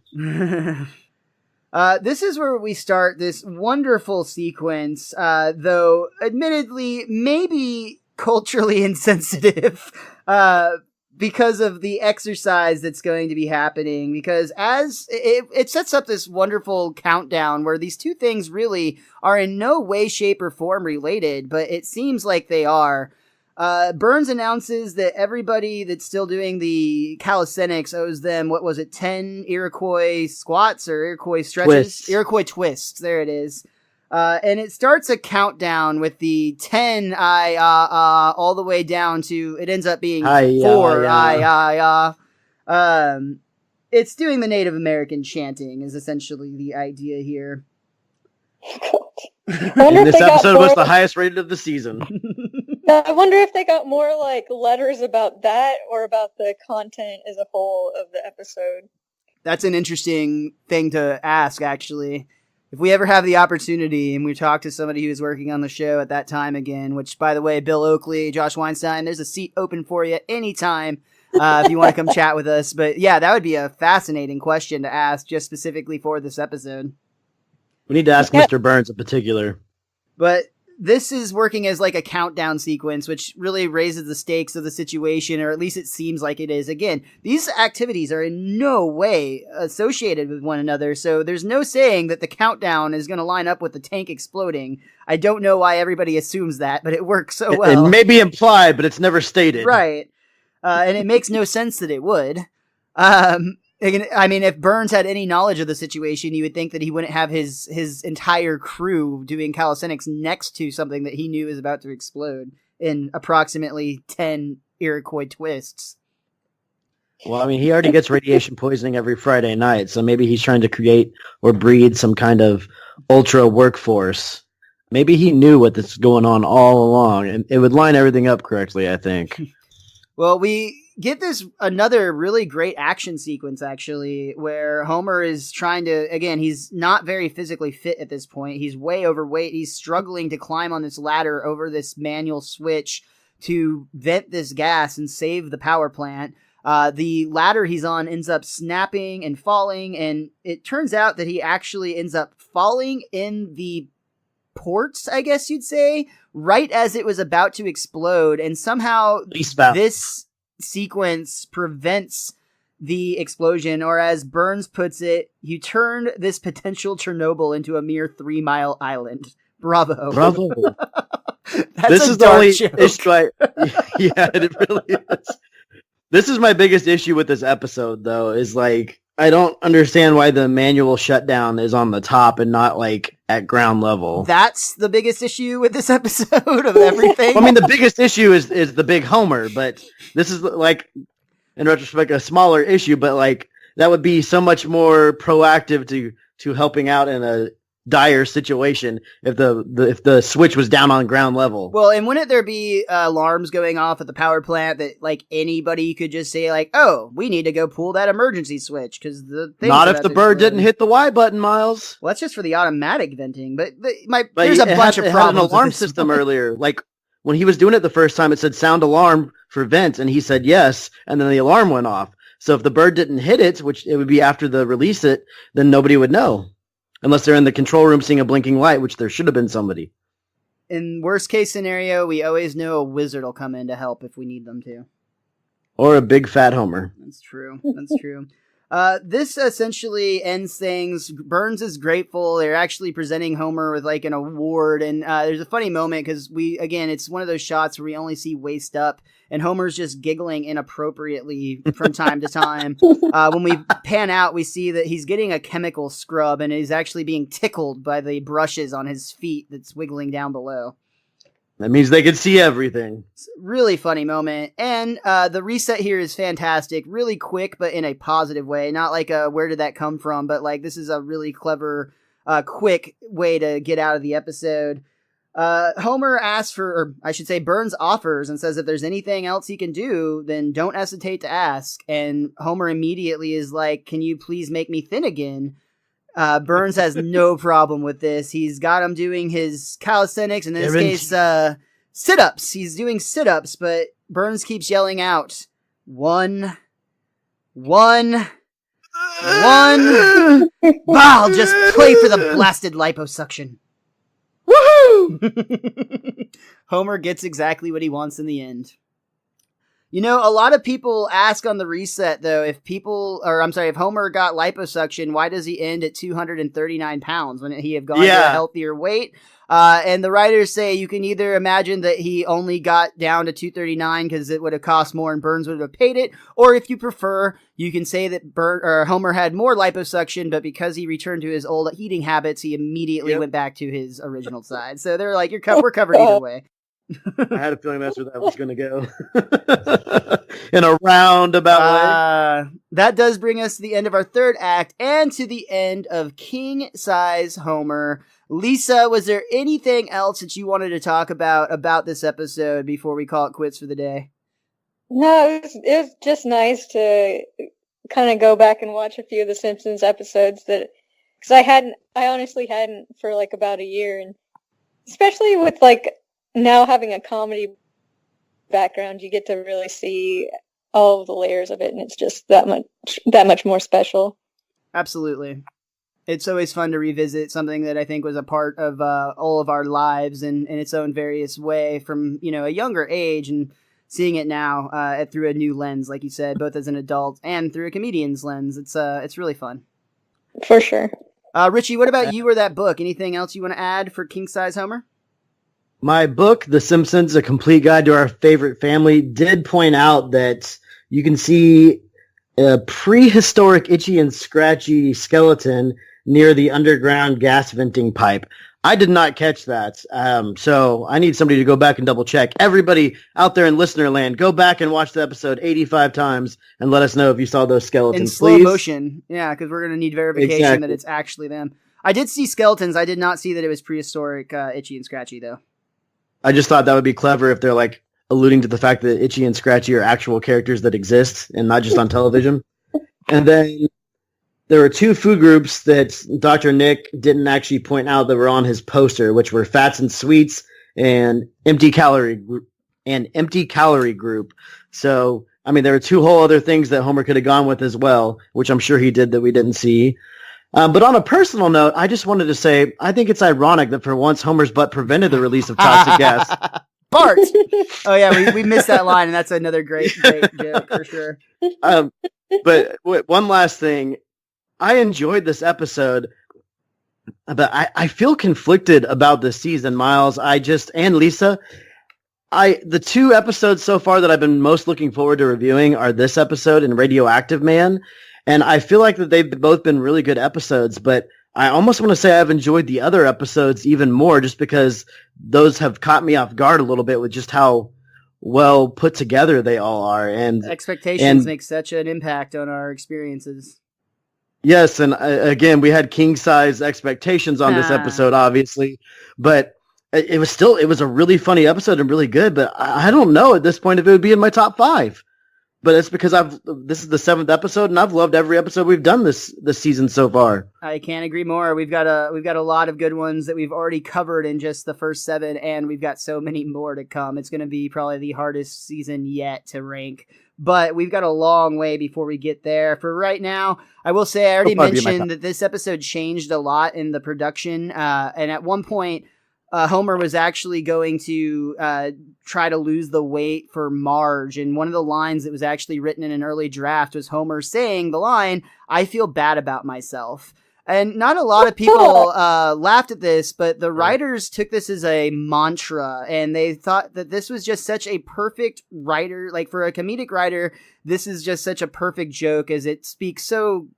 This is where we start this wonderful sequence, though admittedly maybe culturally insensitive, because of the exercise that's going to be happening, because as it sets up this wonderful countdown where these two things really are in no way, shape, or form related, but it seems like they are. Burns announces that everybody that's still doing the calisthenics owes them, 10 Iroquois squats or Iroquois stretches? Twists. Iroquois twists, there it is. And it starts a countdown with the 10 all the way down to, it ends up being 4 It's doing the Native American chanting is essentially the idea here. And this episode was the highest rated of the season. I wonder if they got more like letters about that or about the content as a whole of the episode. That's an interesting thing to ask, actually. If we ever have the opportunity and we talk to somebody who's working on the show at that time again, which, by the way, Bill Oakley, Josh Weinstein, there's a seat open for you anytime if you want to come chat with us. But yeah, that would be a fascinating question to ask just specifically for this episode. We need to ask Mr. Burns in particular. But this is working as like a countdown sequence, which really raises the stakes of the situation, or at least it seems like it is. Again, these activities are in no way associated with one another, so there's no saying that the countdown is going to line up with the tank exploding. I don't know why everybody assumes that, but it works so well. It may be implied, but it's never stated. Right. And it makes no sense that it would. I mean, if Burns had any knowledge of the situation, you would think that he wouldn't have his entire crew doing calisthenics next to something that he knew is about to explode in approximately 10 Iroquois twists. Well, I mean, he already gets radiation poisoning every Friday night, so maybe he's trying to create or breed some kind of ultra workforce. Maybe he knew what this was going on all along, and it would line everything up correctly, I think. Well, we get this another really great action sequence, actually, where Homer is trying to, again, he's not very physically fit at this point. He's way overweight. He's struggling to climb on this ladder over this manual switch to vent this gas and save the power plant. The ladder he's on ends up snapping and falling, and it turns out that he actually ends up falling in the ports, I guess you'd say, right as it was about to explode, and somehow this sequence prevents the explosion, or as Burns puts it, you turned this potential Chernobyl into a mere 3-mile island. Bravo. That's this a is dark the only joke. issue yeah, it really is. This is my biggest issue with this episode, though, is like, I don't understand why the manual shutdown is on the top and not like at ground level. That's the biggest issue with this episode of everything. Well, I mean, the biggest issue is the big Homer, but this is like, in retrospect, a smaller issue, but like that would be so much more proactive to helping out in a dire situation if the switch was down on ground level. Well, and wouldn't there be alarms going off at the power plant that like anybody could just say like, "Oh, we need to go pull that emergency switch because the thing's not if about the to bird explode." didn't hit the Y button, Miles. Well, that's just for the automatic venting, but But there's a bunch of it problems. had an alarm with this system one. earlier. Like when he was doing it the first time, it said sound alarm for vent, and he said yes, and then the alarm went off. So if the bird didn't hit it, which it would be after the release it, then nobody would know. Unless they're in the control room seeing a blinking light, which there should have been somebody. In worst case scenario, we always know a wizard will come in to help if we need them to. Or a big fat Homer. That's true. That's true. This essentially ends things. Burns is grateful. They're actually presenting Homer with like an award. And there's a funny moment because it's one of those shots where we only see waist up and Homer's just giggling inappropriately from time to time. When we pan out, we see that he's getting a chemical scrub and he's actually being tickled by the brushes on his feet that's wiggling down below. That means they can see everything. It's a really funny moment. And the reset here is fantastic. Really quick, but in a positive way. Not like a where did that come from, but like this is a really clever, quick way to get out of the episode. Homer asks or I should say Burns offers and says if there's anything else he can do, then don't hesitate to ask. And Homer immediately is like, can you please make me thin again? Burns has no problem with this. He's got him doing his calisthenics, in this case, sit-ups. He's doing sit-ups, but Burns keeps yelling out, one. Bah, I'll just play for the blasted liposuction. Woohoo! Homer gets exactly what he wants in the end. You know, a lot of people ask on the reset, though, if Homer got liposuction, why does he end at 239 pounds when he have gone to a healthier weight? And the writers say you can either imagine that he only got down to 239 because it would have cost more and Burns would have paid it, or if you prefer, you can say that Homer had more liposuction, but because he returned to his old eating habits, he immediately went back to his original size. So they're like, we're covered either way. I had a feeling that's where that was going to go. In a roundabout way. That does bring us to the end of our third act and to the end of King Size Homer. Lisa, was there anything else that you wanted to talk about this episode before we call it quits for the day? No, it was just nice to kind of go back and watch a few of the Simpsons episodes because I honestly hadn't for like about a year, and especially with like now having a comedy background, you get to really see all of the layers of it, and it's just that much more special. Absolutely. It's always fun to revisit something that I think was a part of all of our lives in its own various way from, a younger age, and seeing it now through a new lens, like you said, both as an adult and through a comedian's lens. It's really fun. For sure. Richie, what about you or that book? Anything else you want to add for King Size Homer? My book, The Simpsons, A Complete Guide to Our Favorite Family, did point out that you can see a prehistoric itchy and scratchy skeleton near the underground gas venting pipe. I did not catch that, so I need somebody to go back and double check. Everybody out there in listener land, go back and watch the episode 85 times and let us know if you saw those skeletons, in slow please. motion, yeah, because we're going to need verification that it's actually them. I did see skeletons. I did not see that it was prehistoric itchy and scratchy, though. I just thought that would be clever if they're like alluding to the fact that Itchy and Scratchy are actual characters that exist and not just on television. And then there were two food groups that Dr. Nick didn't actually point out that were on his poster, which were fats and sweets and empty calorie group. So, I mean, there were two whole other things that Homer could have gone with as well, which I'm sure he did that we didn't see. But on a personal note, I just wanted to say, I think it's ironic that for once Homer's butt prevented the release of toxic gas. Bart! Oh yeah, we missed that line, and that's another great joke for sure. But one last thing. I enjoyed this episode, but I feel conflicted about this season, Miles. And Lisa, the two episodes so far that I've been most looking forward to reviewing are this episode and Radioactive Man. And I feel like that they've both been really good episodes, but I almost want to say I've enjoyed the other episodes even more just because those have caught me off guard a little bit with just how well put together they all are. And expectations make such an impact on our experiences. Yes, and again, we had king-size expectations on this episode, obviously, but it was a really funny episode and really good, but I don't know at this point if it would be in my top 5. But it's because this is the 7th episode, and I've loved every episode we've done this season so far. I can't agree more. We've got a lot of good ones that we've already covered in just the first 7, and we've got so many more to come. It's going to be probably the hardest season yet to rank, but we've got a long way before we get there. For right now, I will say I already mentioned that this episode changed a lot in the production, and at one point, Homer was actually going to try to lose the weight for Marge, and one of the lines that was actually written in an early draft was Homer saying the line, "I feel bad about myself." And not a lot of people laughed at this, but the writers took this as a mantra, and they thought that this was just such a perfect writer. Like, for a comedic writer, this is just such a perfect joke, as it speaks so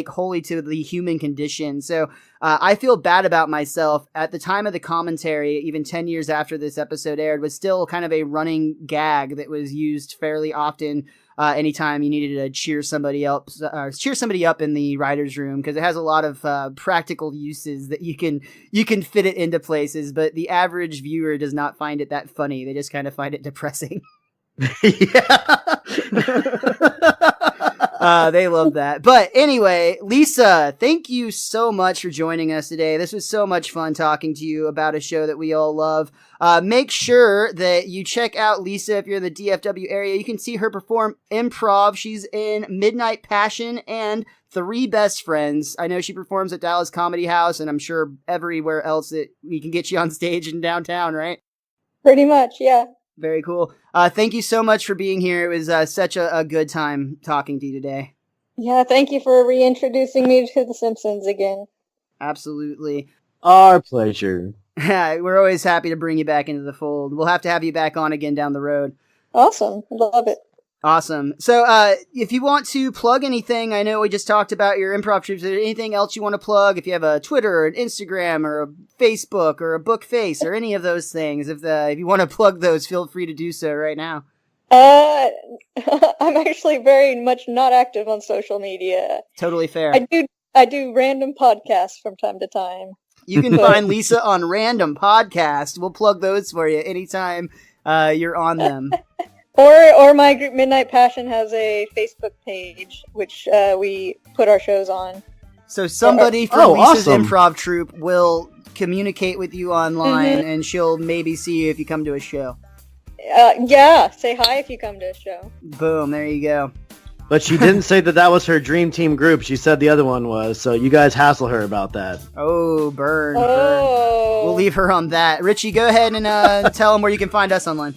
wholly to the human condition. So I feel bad about myself. At the time of the commentary, even 10 years after this episode aired, was still kind of a running gag that was used fairly often anytime you needed to cheer somebody up in the writer's room, because it has a lot of practical uses that you can fit it into places, but the average viewer does not find it that funny. They just kind of find it depressing. Yeah. They love that. But anyway, Lisa, thank you so much for joining us today. This was so much fun talking to you about a show that we all love. Make sure that you check out Lisa if you're in the DFW area. You can see her perform improv. She's in Midnight Passion and Three Best Friends. I know she performs at Dallas Comedy House, and I'm sure everywhere else that we can get you on stage in downtown, right? Pretty much, yeah. Very cool. Thank you so much for being here. It was such a good time talking to you today. Yeah, thank you for reintroducing me to The Simpsons again. Absolutely. Our pleasure. We're always happy to bring you back into the fold. We'll have to have you back on again down the road. Awesome. Love it. Awesome. So if you want to plug anything, I know we just talked about your improv troops. Is there anything else you want to plug? If you have a Twitter or an Instagram or a Facebook or a book face or any of those things, if you want to plug those, feel free to do so right now. I'm actually very much not active on social media. Totally fair. I do random podcasts from time to time. You can find Lisa on Random Podcast. We'll plug those for you anytime you're on them. Or my group Midnight Passion has a Facebook page, which we put our shows on. So somebody from Lisa's improv troupe will communicate with you online, and she'll maybe see you if you come to a show. Yeah, say hi if you come to a show. Boom, there you go. But she didn't say that was her dream team group. She said the other one was. So you guys hassle her about that. Oh, burn. Oh. We'll leave her on that. Richie, go ahead and tell them where you can find us online.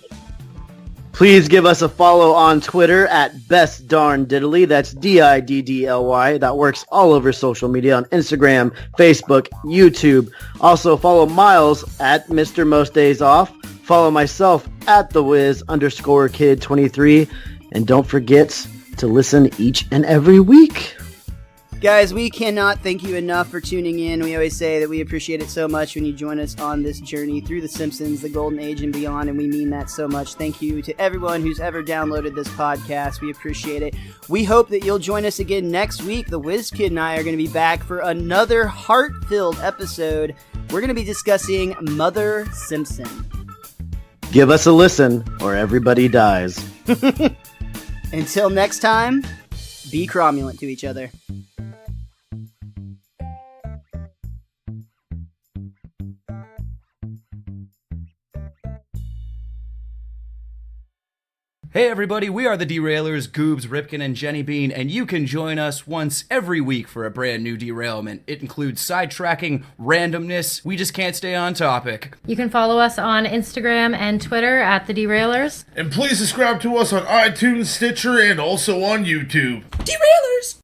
Please give us a follow on Twitter at bestdarndiddly. That's DIDDLY. That works all over social media on Instagram, Facebook, YouTube. Also follow Miles at Mr. Most Days Off. Follow myself at TheWiz_Kid23. And don't forget to listen each and every week. Guys, we cannot thank you enough for tuning in. We always say that we appreciate it so much when you join us on this journey through The Simpsons, the Golden Age, and beyond, and we mean that so much. Thank you to everyone who's ever downloaded this podcast. We appreciate it. We hope that you'll join us again next week. The Wiz Kid and I are going to be back for another heart-filled episode. We're going to be discussing Mother Simpson. Give us a listen, or everybody dies. Until next time, be cromulent to each other. Hey everybody, we are the Derailers, Goobs, Ripken, and Jenny Bean, and you can join us once every week for a brand new derailment. It includes sidetracking, randomness, we just can't stay on topic. You can follow us on Instagram and Twitter at the Derailers. And please subscribe to us on iTunes, Stitcher, and also on YouTube. Derailers!